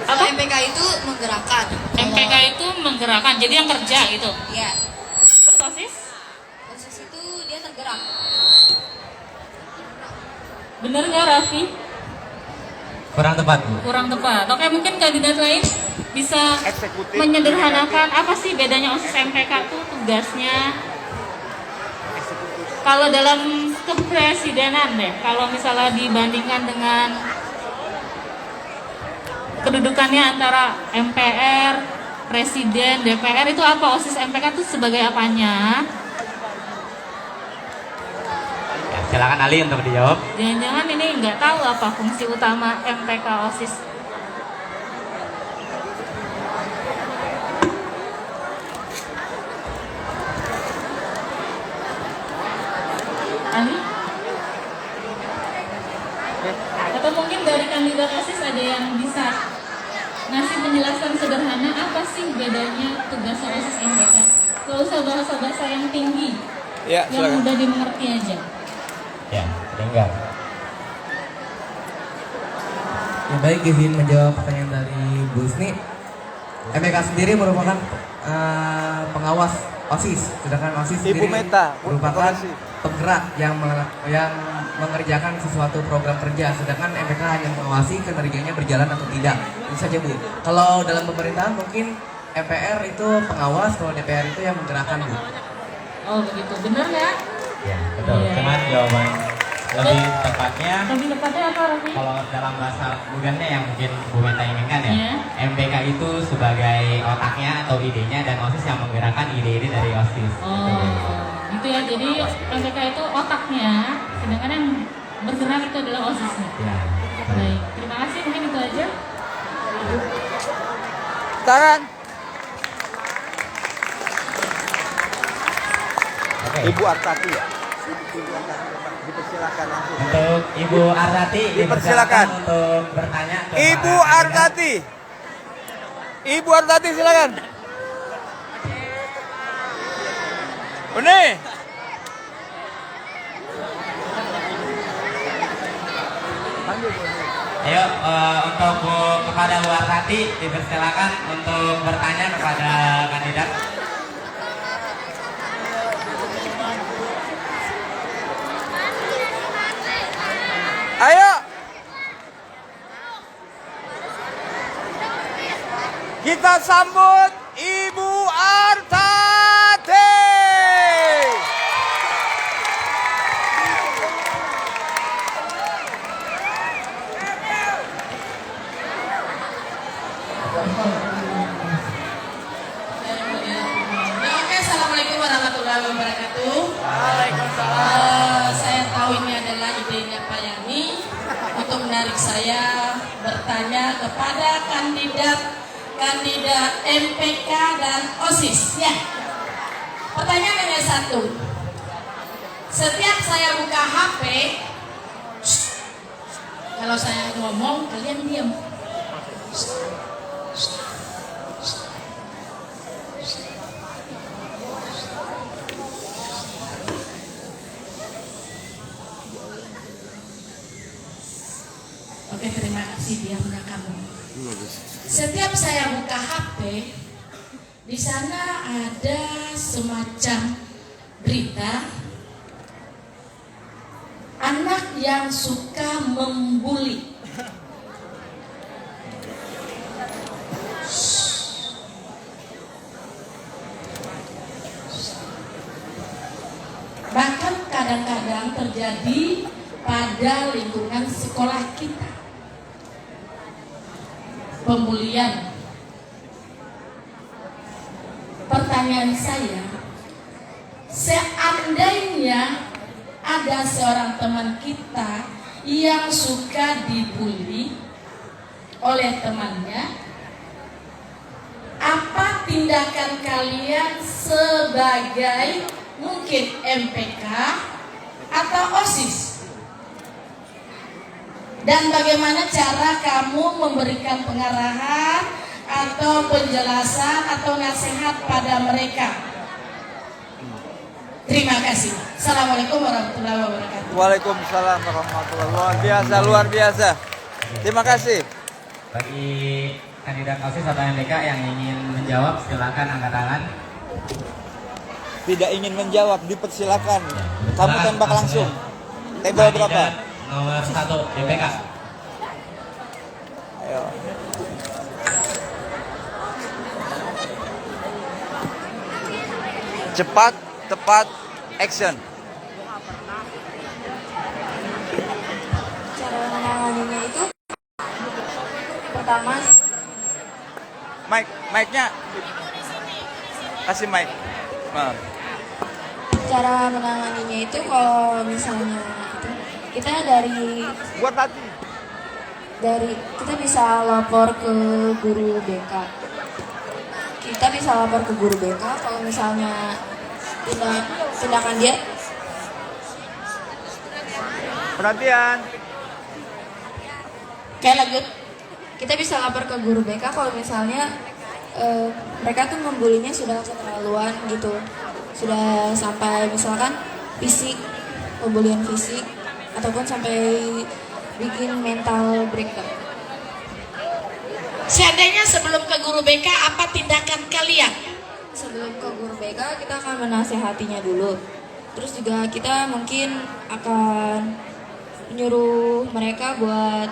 Kalau MPK itu menggerakkan. MPK itu menggerakkan, jadi yang kerja gitu. Iya. Terus OSIS? OSIS itu dia tergerak. Bener nggak Raffi? Kurang tepat, Bu. Kurang tepat. Oke, mungkin kandidat lain bisa menyederhanakan apa sih bedanya OSIS MPK tuh tugasnya? Kalau dalam kepresidenan deh, kalau misalnya dibandingkan dengan kedudukannya antara MPR, Presiden, DPR, itu apa OSIS MPK itu sebagai apanya? Ya, silakan Ali untuk dijawab. Jangan-jangan ini nggak tahu apa fungsi utama MPK OSIS. Ali? Atau mungkin dari kandidat OSIS ada yang bisa ngasih penjelasan sederhana apa sih bedanya tugas OSIS MPK? Gak usah bahasa-bahasa yang tinggi, Ya, yang silakan. mudah dimengerti aja. Ya, tinggal. Ya baik, izin menjawab pertanyaan dari Bu Husni. MPK sendiri merupakan pengawas OSIS, sedangkan OSIS Ibu sendiri Meta, merupakan makasih. penggerak yang mengerjakan sesuatu program kerja, sedangkan MPK hanya mengawasi kinerjanya berjalan atau tidak. Itu saja Bu. Kalau dalam pemerintahan mungkin MPR itu pengawas, kalau DPR itu yang menggerakkan Bu. Oh begitu, benar ya? Ya, betul. Iya. Cuman jawaban lebih tepatnya, Lebih tepatnya apa Raffi? kalau dalam bahasa mudahnya yang mungkin Bu Meta inginkan ya, Iya. MPK itu sebagai otaknya atau idenya, dan OSIS yang menggerakkan ide-ide dari OSIS. Oh, gitu ya. Jadi MPK itu otaknya, sedangkan yang bergerak itu adalah OSISnya. Ya. Baik, terima kasih. Mungkin itu aja. Tangan. Oke. Ibu Artati ya. Dipersilakan langsung. Untuk Ibu Artati Dipersilakan. untuk bertanya ke Ibu para kandidat. Artati. Ibu Artati silakan. Ini. Ayo untuk kepada Bu Artati dipersilakan untuk bertanya kepada kandidat. Ayo. Kita sambut Ibu Artati. Oke, assalamualaikum warahmatullahi wabarakatuh. Saya tahu ini adalah idenya Pak Yani untuk menarik saya bertanya kepada kandidat MPK dan OSIS. Ya, pertanyaan hanya satu. Setiap saya buka HP, kalau saya ngomong kalian diam. Oke, terima kasih diamnya kamu. Setiap saya buka HP, di sana ada semacam berita anak yang suka membuli. Bahkan kadang-kadang terjadi pada lingkungan sekolah kita. Pembulian. Pertanyaan saya, seandainya ada seorang teman kita yang suka dibully oleh temannya, apa tindakan kalian sebagai Mungkin MPK atau OSIS? Dan bagaimana cara kamu memberikan pengarahan atau penjelasan atau nasihat pada mereka? Terima kasih. Assalamualaikum warahmatullahi wabarakatuh. Waalaikumsalam warahmatullahi wabarakatuh. Luar biasa. Terima kasih. Bagi kandidat OSIS atau MPK yang ingin menjawab, silakan angkat tangan. Tidak ingin menjawab, dipersilakan. Kamu tembak langsung. Table berapa? Nomor 1 MPK. Ayo. Cepat, tepat, action. Cara menanganinya itu pertama Mic-nya kasih mic. Nah. cara menanganinya itu kalau misalnya itu kita kita bisa lapor ke guru BK. Kita bisa lapor ke guru BK kalau misalnya tindakan dia. Perhatian. Oke, lanjut. Kita bisa lapor ke guru BK kalau misalnya mereka tuh membulinya sudah keterlaluan gitu, sudah sampai misalkan fisik, pembulian fisik, ataupun sampai bikin mental breakdown. Seandainya sebelum ke guru BK, apa tindakan kalian? Sebelum ke guru BK kita akan menasehatinya dulu. Terus juga kita mungkin akan menyuruh mereka buat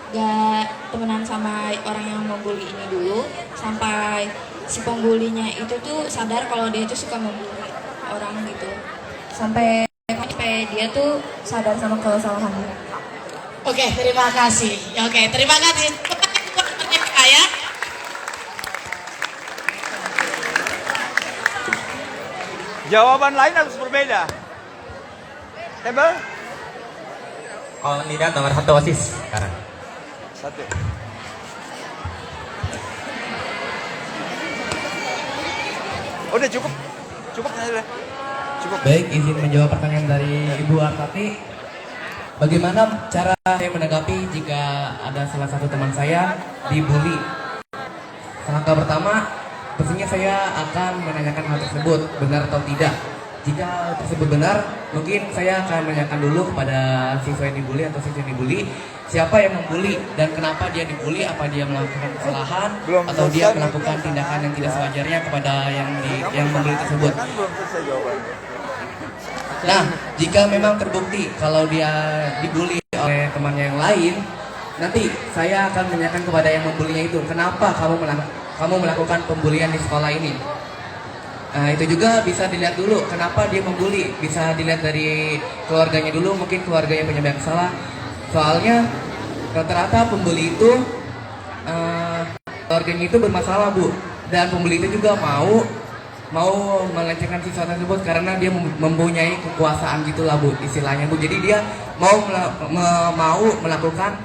gak temenan sama orang yang membuli ini dulu, sampai si pembulinya itu tuh sadar kalau dia tuh suka membuli orang gitu, sampai dia tuh sadar sama kesalahannya. Oke, terima kasih. Oke, terima kasih. Ya. Jawaban lain harus berbeda. Table? Kandidat nomor 1 OSIS sekarang. 1. Udah cukup. Cukup sudah. Cukup. Baik, izin menjawab pertanyaan dari Ibu Artati. Bagaimana cara saya menanggapi jika ada salah satu teman saya dibully? Langkah pertama, pastinya saya akan menanyakan hal tersebut benar atau tidak. Jika hal tersebut benar, mungkin saya akan menanyakan dulu kepada siswa yang dibully atau siswa yang dibully, siapa yang membuli dan kenapa dia dibully, apa dia melakukan kesalahan atau dia melakukan tindakan yang tidak sewajarnya kepada yang membuli tersebut. Nah, jika memang terbukti kalau dia dibully oleh temannya yang lain, nanti saya akan menanyakan kepada yang membulinya itu, kenapa kamu melakukan pembulian di sekolah ini? Nah, itu juga bisa dilihat dulu kenapa dia membuli. Bisa dilihat dari keluarganya dulu, mungkin keluarganya punya banyak salah. Soalnya rata-rata pembuli itu keluarganya itu bermasalah, Bu. Dan pembuli itu juga mau melecehkan siswa tersebut karena dia mempunyai kekuasaan gitulah, Bu, istilahnya, Bu. Jadi dia mau melakukan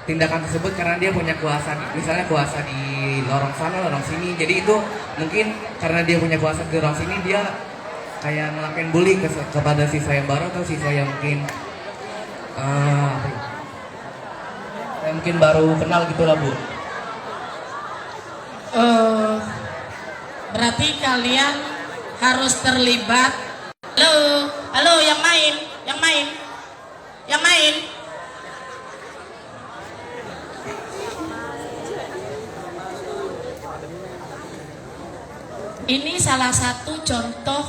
tindakan tersebut karena dia punya kuasa, misalnya kuasa di lorong sana, lorong sini. Jadi itu mungkin karena dia punya kuasa di lorong sini, dia kayak ngelakuin bully kepada siswa yang baru atau siswa yang mungkin baru kenal gitulah, Bu. Berarti kalian harus terlibat. Halo, yang main. Ini salah satu contoh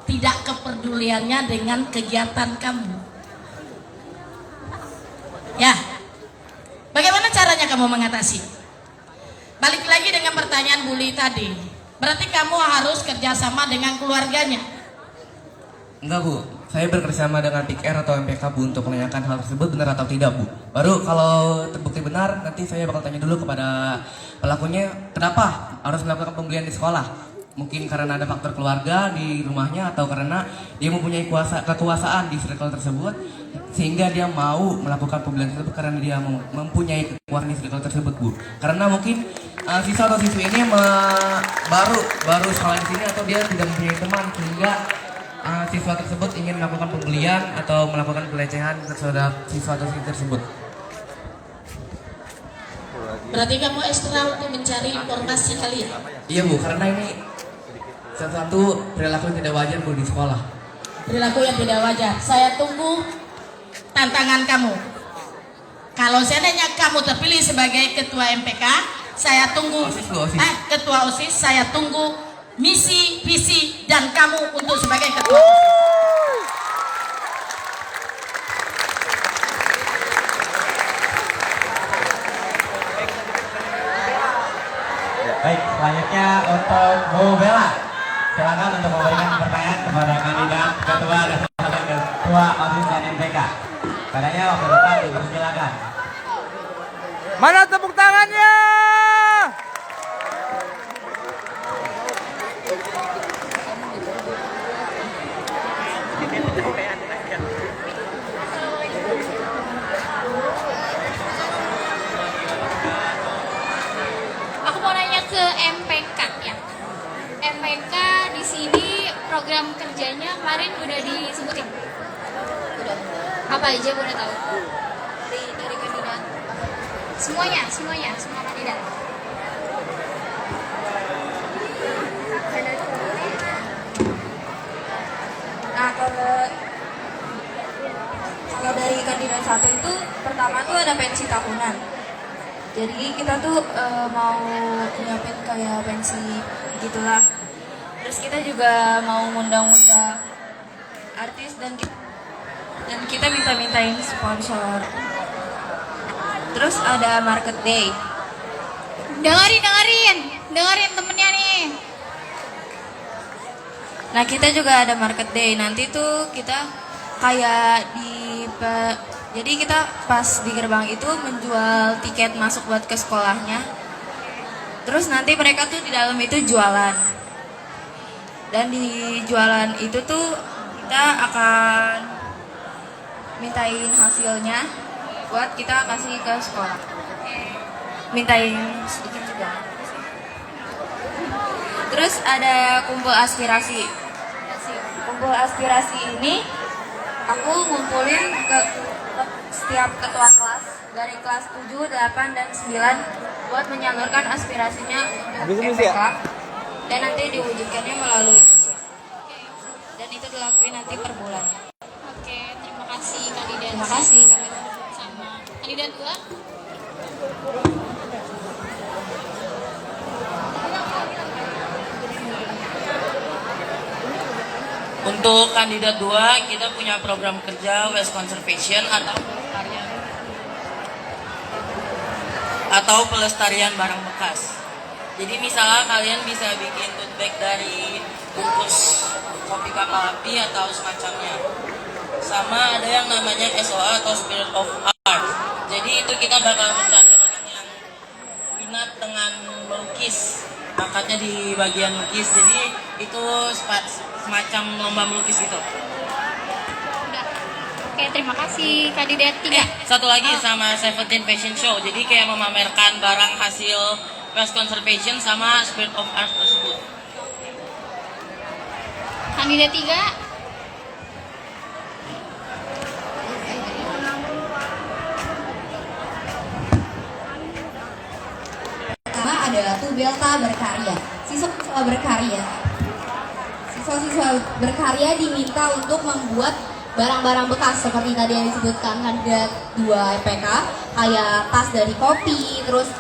tidak kepeduliannya dengan kegiatan kamu. Ya, bagaimana caranya kamu mengatasi? Balik lagi dengan pertanyaan bully tadi. Berarti kamu harus kerjasama dengan keluarganya. Enggak, Bu. Saya bekerjasama dengan PIKR atau MPK, Bu, untuk menanyakan hal tersebut benar atau tidak, Bu. Baru kalau terbukti benar, nanti saya bakal tanya dulu kepada pelakunya kenapa harus melakukan pembulian di sekolah. Mungkin karena ada faktor keluarga di rumahnya atau karena dia mempunyai kekuasaan di circle tersebut sehingga dia mau melakukan pembulian tersebut karena dia mempunyai kekuasaan di circle tersebut, Bu. Karena mungkin siswa atau siswi ini baru sekolah di sini atau dia tidak mempunyai teman sehingga siswa tersebut ingin melakukan pembelian atau melakukan pelecehan terhadap siswa atau siswi tersebut. Berarti kamu ekstra untuk mencari informasi kali ya? Iya Bu, karena ini salah satu perilaku yang tidak wajar Bu di sekolah. Perilaku yang tidak wajar. Saya tunggu tantangan kamu. Kalau seandainya kamu terpilih sebagai ketua MPK, saya tunggu ketua OSIS, saya tunggu misi, visi, dan kamu untuk sebagai ketua OSIS. Baik, selanjutnya untuk Bu Bella. Silakan untuk memberikan pertanyaan kepada kandidat ketua dan wakil ketua OSIS dan MPK. Padanya waktu depan dipersilakan. Mana tepuk tangannya? Aku mau nanya ke MPK ya. MPK di sini program kerjanya kemarin udah disebutin. Udah. Apa aja boleh tahu? Dari kandidat. Semuanya, semua kandidat. Nah, kalau dari kandidat 1 itu pertama tuh ada pensi tahunan. Jadi kita tuh mau nyiapin kayak pensi gitulah. Terus kita juga mau ngundang-undang artis dan kita minta-mintain sponsor. Terus ada market day. Dengerin temennya nih. Nah, kita juga ada market day. Nanti tuh kita kayak jadi kita pas di gerbang itu menjual tiket masuk buat ke sekolahnya. Terus nanti mereka tuh di dalam itu jualan. Dan di jualan itu tuh kita akan mintain hasilnya buat kita kasih ke sekolah. Mintain sedikit juga. Terus ada kumpul aspirasi. Kumpul aspirasi ini aku ngumpulin ke setiap ketua kelas dari kelas 7, 8, dan 9 buat menyalurkan aspirasinya untuk MPK dan nanti diwujudkannya melalui dan itu dilakuin nanti per bulan. Oke, terima kasih kandidat. Terima kasih. Sama kandidat 2. Untuk kandidat 2, kita punya program kerja waste conservation atau pelestarian barang bekas. Jadi misalnya kalian bisa bikin tote bag dari bungkus kopi kapal api atau semacamnya. Sama ada yang namanya SOA atau Spirit of Art. Jadi itu kita bakal mencari orang yang minat dengan melukis, bakatnya di bagian lukis. Jadi itu semacam lomba melukis gitu. Oke, terima kasih kandidat 3. Satu lagi sama Seventeen Fashion Show. Jadi kayak memamerkan barang hasil waste conservation sama Spirit of Art tersebut. Kandidat 3. Pertama ada Tubelta berkarya. Siswa berkarya. Siswa-siswa berkarya diminta untuk membuat barang-barang bekas seperti tadi yang disebutkan kandidat 2 MPK, kayak tas dari kopi, terus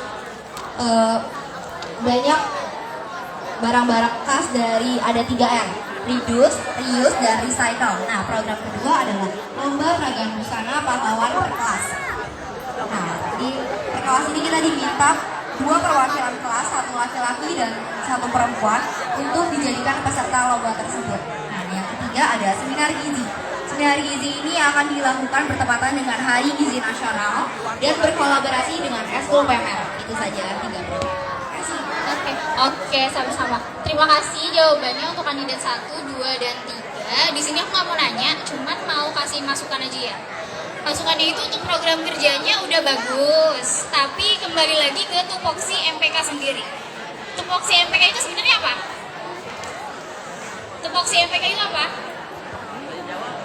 banyak barang-barang bekas dari ada 3R, reduce, reuse, dan recycle. Nah, program kedua adalah lomba peragaan busana pahlawan berkelas. Nah, di kelas ini kita diminta 2 perwakilan kelas, 1 laki-laki dan 1 perempuan untuk dijadikan peserta lomba tersebut. Nah, yang ketiga ada seminar gizi. Seminar gizi ini akan dilakukan bertepatan dengan Hari Gizi Nasional dan berkolaborasi dengan Eskul PMR. Itu saja 3 program. Oke, sama-sama. Terima kasih jawabannya untuk kandidat 1, 2, dan 3. Di sini aku nggak mau nanya, cuman mau kasih masukan aja ya. Masukannya itu untuk program kerjanya udah bagus, tapi kembali lagi ke tupoksi MPK sendiri. Tupoksi MPK itu sebenarnya apa? Tupoksi MPK itu apa?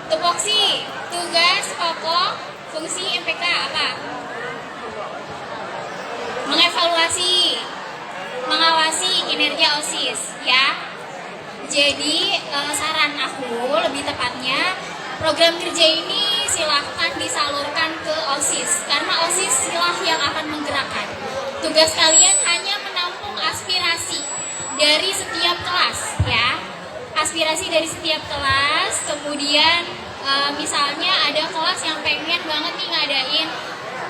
Tupoksi, tugas pokok fungsi MPK apa? Mengevaluasi, mengawasi kinerja OSIS, ya. Jadi saran aku lebih tepatnya program kerja ini silahkan disalurkan ke OSIS, karena OSIS lah yang akan menggerakkan. Tugas kalian hanya menampung aspirasi dari setiap kelas, ya. Aspirasi dari setiap kelas, kemudian misalnya ada kelas yang pengen banget nih ngadain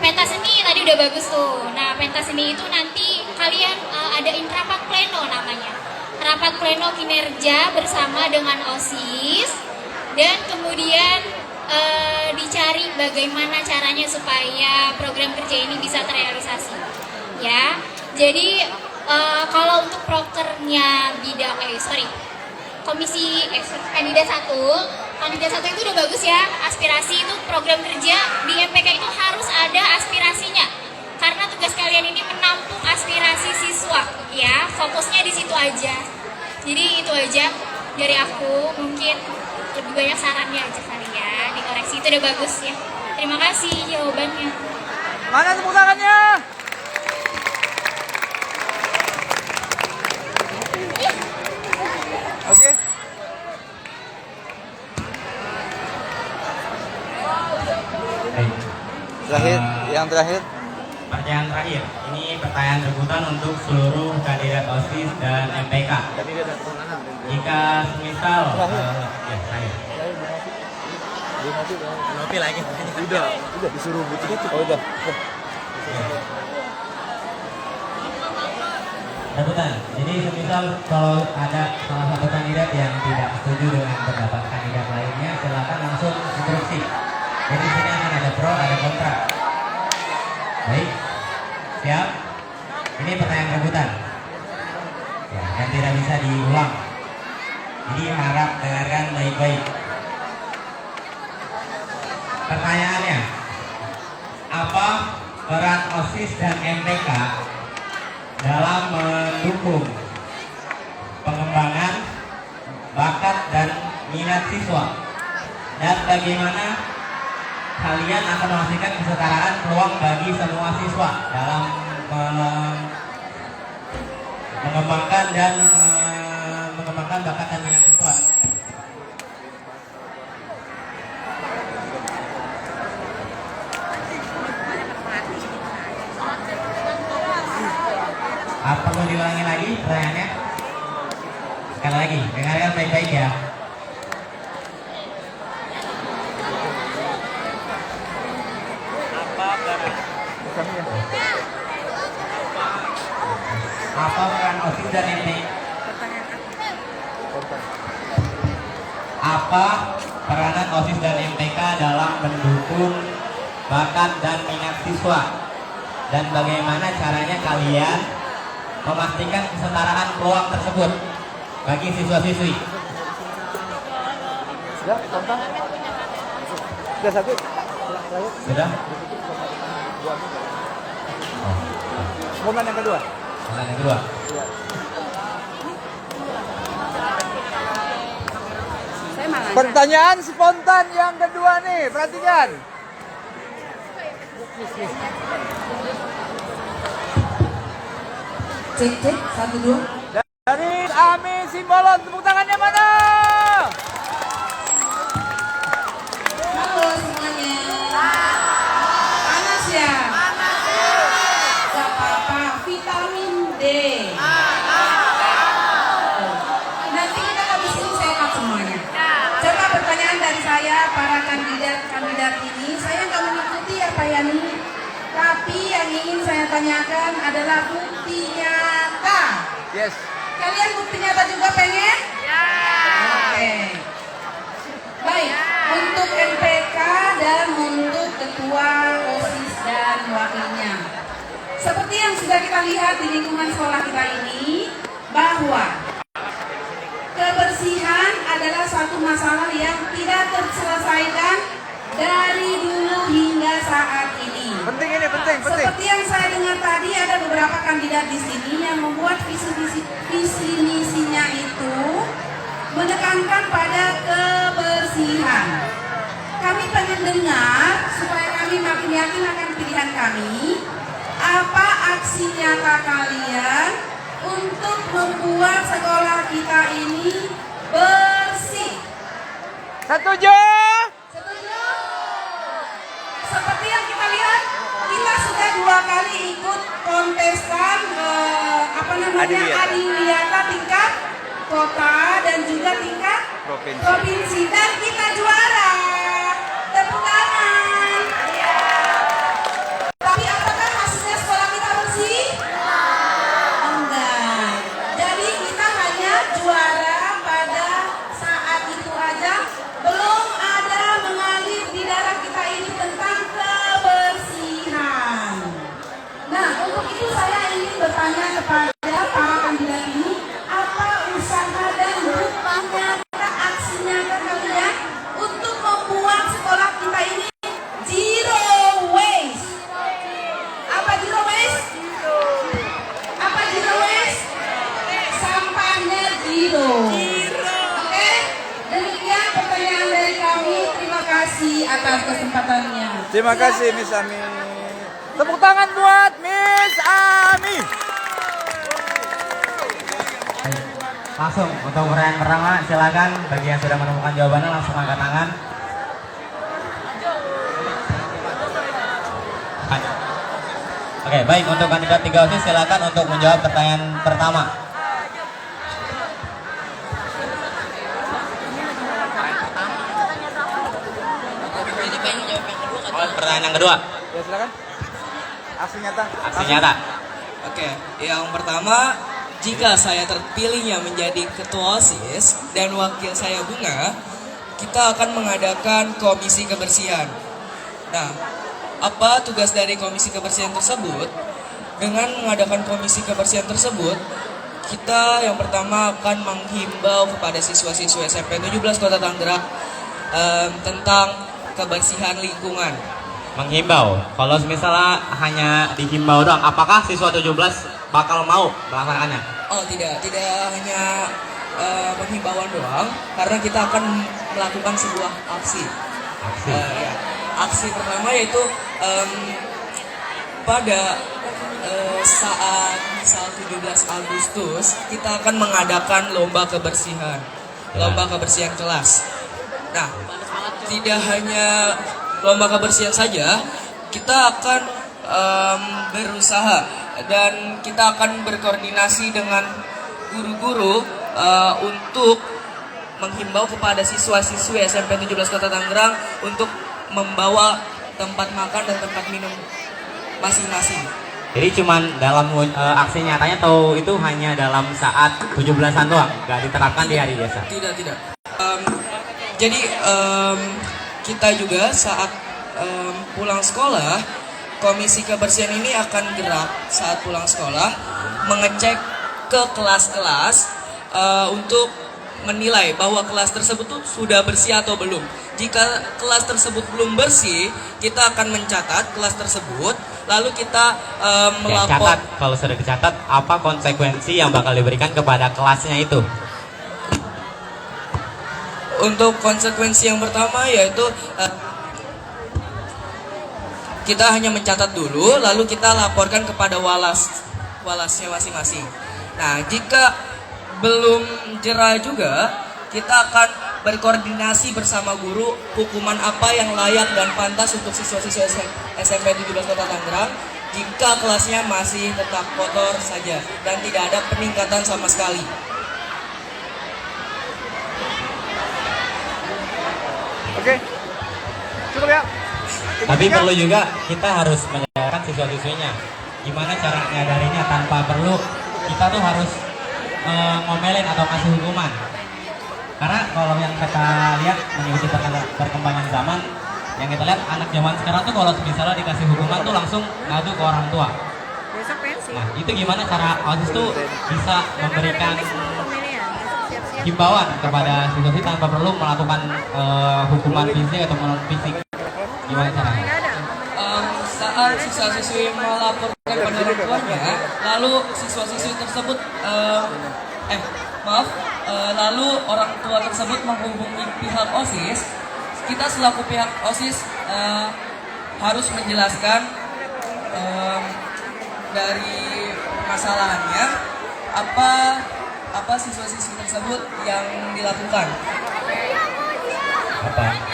pentas seni, tadi udah bagus tuh. Nah, pentas seni itu nanti kalian adain rapat pleno namanya. Rapat pleno kinerja bersama dengan OSIS, dan kemudian dicari bagaimana caranya supaya program kerja ini bisa terrealisasi, ya. Jadi kalau untuk prokernya bidang kandidat satu itu udah bagus ya. Aspirasi itu program kerja di MPK itu harus ada aspirasinya, karena tugas kalian ini menampung aspirasi siswa, ya. Fokusnya di situ aja. Jadi itu aja dari aku, mungkin lebih banyak sarannya aja kali ya, dikoreksi. Itu udah bagus ya. Terima kasih jawabannya. Mana tepuk tangannya? Oke. Terakhir, yang terakhir. Pertanyaan terakhir, ini pertanyaan rebutan untuk seluruh kandidat OSIS dan MPK. Jika semisal, ya saya. Nopi lagi. Udah disuruh butuh itu. Oh udah. Rebutan. Jadi semisal kalau ada salah satu kandidat yang tidak setuju dengan pendapat kandidat lainnya, silakan langsung instruksi. Jadi di sini akan ada pro, ada kontra. Baik, siap. Ini pertanyaan rebutan. Ya, dan tidak bisa diulang. Jadi harap dengarkan baik-baik. Pertanyaannya, apa peran OSIS dan MPK dalam mendukung pengembangan bakat dan minat siswa, dan bagaimana kalian akan memastikan kesetaraan peluang bagi semua siswa dalam mengembangkan bakat dan minat siswa. Apa perlu diulangi lagi pertanyaannya? Sekali lagi, dengarkan baik-baik ya. Apa peran OSIS dan MPK? Apa peranan OSIS dan MPK dalam mendukung bakat dan minat siswa, dan bagaimana caranya kalian memastikan kesetaraan peluang tersebut bagi siswa-siswi? Sudah, tonton. Sudah satu. Sudah? Momen yang kedua. Momen yang kedua. Pertanyaan spontan yang kedua nih, perhatikan. Cek, 1, 2. Dari Ami Simbolon, tepuk tangannya mana? Halo semuanya. Panas ya? Gak apa-apa, vitamin D. Nanti kita habis ini sehat semuanya. Coba pertanyaan dari saya, para kandidat ini, saya nggak mengikuti apa yang ini, tapi yang ingin saya tanyakan adalah bukti nyata. Yes. Kalian bukti nyata juga pengen? Ya. Oke. Baik, untuk MPK dan untuk ketua OSIS dan wakilnya. Seperti yang sudah kita lihat di lingkungan sekolah kita ini, bahwa kebersihan adalah suatu masalah yang tidak terselesaikan dari dulu hingga saat ini. Penting ini, penting. Seperti yang saya dengar tadi, ada beberapa kandidat di sini yang membuat visi misinya itu menekankan pada kebersihan. Kami pengen dengar supaya kami makin yakin akan pilihan kami. Apa aksi nyata kalian untuk membuat sekolah kita ini bersih? Setuju? Setuju? Seperti yang kita lihat, kita sudah 2 kali ikut kontestan Adiwiyata tingkat kota dan juga tingkat provinsi dan kita juara. Tepuk tangan. Tapi apakah hasilnya sekolah kita bersih? Enggak. Jadi kita hanya juara pada saat itu aja. Belum ada mengalir di darah kita ini tentang kebersihan. Nah, untuk itu saya ingin bertanya kepada para kandidat ini, apa usaha dan bukti nyata aksi nyata kalian untuk membuat sekolah kita ini zero waste? Apa zero waste? Apa zero waste? Sampahnya zero. Oke? Demikian pertanyaan dari kami. Terima kasih atas kesempatannya. Terima kasih Miss Ami. Tepuk tangan buat Miss Ami. Langsung untuk pertanyaan pertama, silakan bagi yang sudah menemukan jawabannya langsung angkat tangan. Oke, baik, untuk kandidat 3 OSIS silakan untuk menjawab pertanyaan pertama. Pertanyaan yang kedua. Ya silakan. Aksi nyata. Aksi nyata. Oke, yang pertama, jika saya terpilihnya menjadi ketua OSIS dan wakil saya Bunga, kita akan mengadakan komisi kebersihan. Nah, apa tugas dari komisi kebersihan tersebut? Dengan mengadakan komisi kebersihan tersebut, kita yang pertama akan menghimbau kepada siswa-siswa SMP 17 Kota Tangerang tentang kebersihan lingkungan. Menghimbau, kalau misalnya hanya dihimbau doang, apakah siswa 17 bakal mau melaksanakannya? Oh tidak hanya penghimbauan doang, karena kita akan melakukan sebuah aksi. Ya. Aksi pertama yaitu pada saat misal 17 Agustus kita akan mengadakan lomba kebersihan kelas. Nah, tidak hanya lomba kebersihan saja, kita akan berusaha dan kita akan berkoordinasi dengan guru-guru untuk menghimbau kepada siswa-siswi SMP 17 Kota Tangerang untuk membawa tempat makan dan tempat minum masing-masing. Jadi cuman dalam aksi nyatanya atau itu hanya dalam saat 17-an doang, nggak diterapkan di hari biasa? Tidak. Jadi kita juga saat pulang sekolah, komisi kebersihan ini akan gerak saat pulang sekolah mengecek ke kelas-kelas untuk menilai bahwa kelas tersebut tuh sudah bersih atau belum. Jika kelas tersebut belum bersih, kita akan mencatat kelas tersebut, lalu kita melapor. Catat, kalau sudah dicatat, apa konsekuensi yang bakal diberikan kepada kelasnya itu? Untuk konsekuensi yang pertama yaitu kita hanya mencatat dulu, lalu kita laporkan kepada walasnya masing-masing. Nah, jika belum jera juga, kita akan berkoordinasi bersama guru hukuman apa yang layak dan pantas untuk siswa-siswa SMP 17 Kota Tangerang jika kelasnya masih tetap kotor saja dan tidak ada peningkatan sama sekali. Oke. Cukup ya. Tapi perlu juga kita harus menyadarkan siswa-siswinya gimana cara menyadarinya tanpa perlu kita tuh harus ngomelin atau kasih hukuman. Karena kalau yang kita lihat mengikuti perkembangan zaman, yang kita lihat anak zaman sekarang tuh kalau misalnya dikasih hukuman tuh langsung ngadu ke orang tua. Nah, itu gimana cara OSIS tuh bisa memberikan himbauan kepada siswa tanpa perlu melakukan hukuman fisik atau non fisik. Gimana caranya? Saat siswa-siswi melaporkan pada orang tuanya, lalu siswa-siswi tersebut lalu orang tua tersebut menghubungi pihak OSIS, kita selaku pihak OSIS harus menjelaskan dari masalahnya apa siswa-siswi tersebut yang dilakukan. Apa?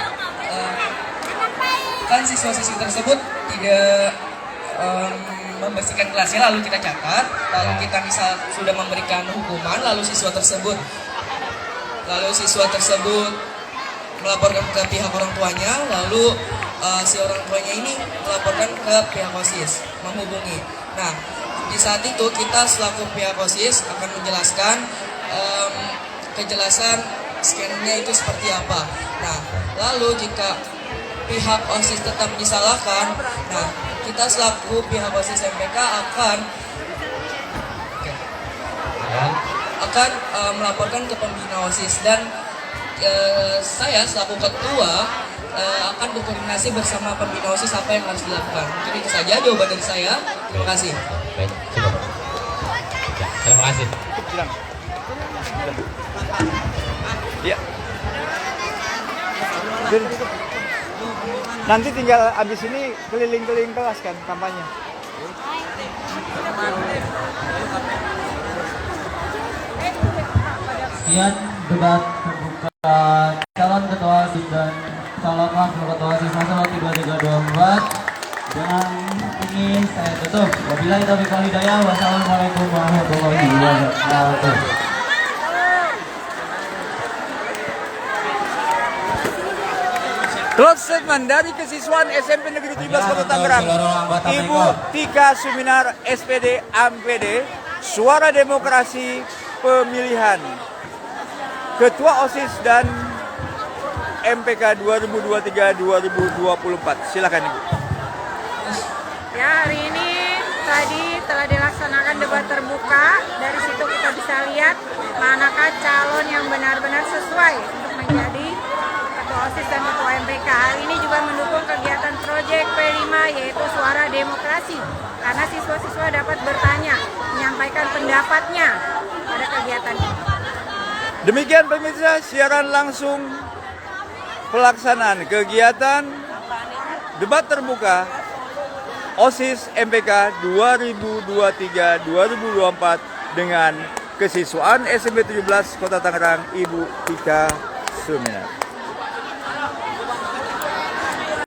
Kan siswa-siswi tersebut tidak membersihkan kelasnya, lalu kita catat, lalu kita misal sudah memberikan hukuman, lalu siswa tersebut melaporkan ke pihak orang tuanya, lalu si orang tuanya ini melaporkan ke pihak OSIS, menghubungi. Nah, di saat itu kita selaku pihak OSIS akan menjelaskan kejelasan scannya itu seperti apa. Nah, lalu jika pihak OSIS tetap disalahkan, nah kita selaku pihak OSIS MPK akan melaporkan ke pembina OSIS, dan saya selaku ketua akan berkoordinasi bersama pembina OSIS apa yang harus dilakukan. Mungkin itu saja jawaban dari saya. Terima kasih. Baik, cukup. Ya, terima kasih. Ya. Nanti tinggal abis ini keliling-keliling kelas kan kampanye. Sekian debat terbuka calon ketua OSIS dan calon wakil ketua OSIS masa bakti 2324. Dengan ini saya tutup. Wabillahi taufiq wal hidayah. Wassalamualaikum warahmatullahi wabarakatuh. Close statement dari kesiswaan SMP Negeri 17 Kota Tangerang, Ibu Tika Suminar, SPD AMPD, Suara Demokrasi Pemilihan Ketua OSIS dan MPK 2023-2024. Silakan Ibu. Ya, hari ini tadi telah dilaksanakan debat terbuka. Dari situ kita bisa lihat manakah calon yang benar-benar sesuai untuk menjadi Ketua OSIS dan Ketua MPK. Hal ini juga mendukung kegiatan Proyek P5 yaitu Suara Demokrasi, karena siswa-siswa dapat bertanya, menyampaikan pendapatnya pada kegiatan ini. Demikian pemirsa siaran langsung pelaksanaan kegiatan debat terbuka OSIS MPK 2023-2024 dengan kesiswaan SMP 17 Kota Tangerang, Ibu Tika Suminar.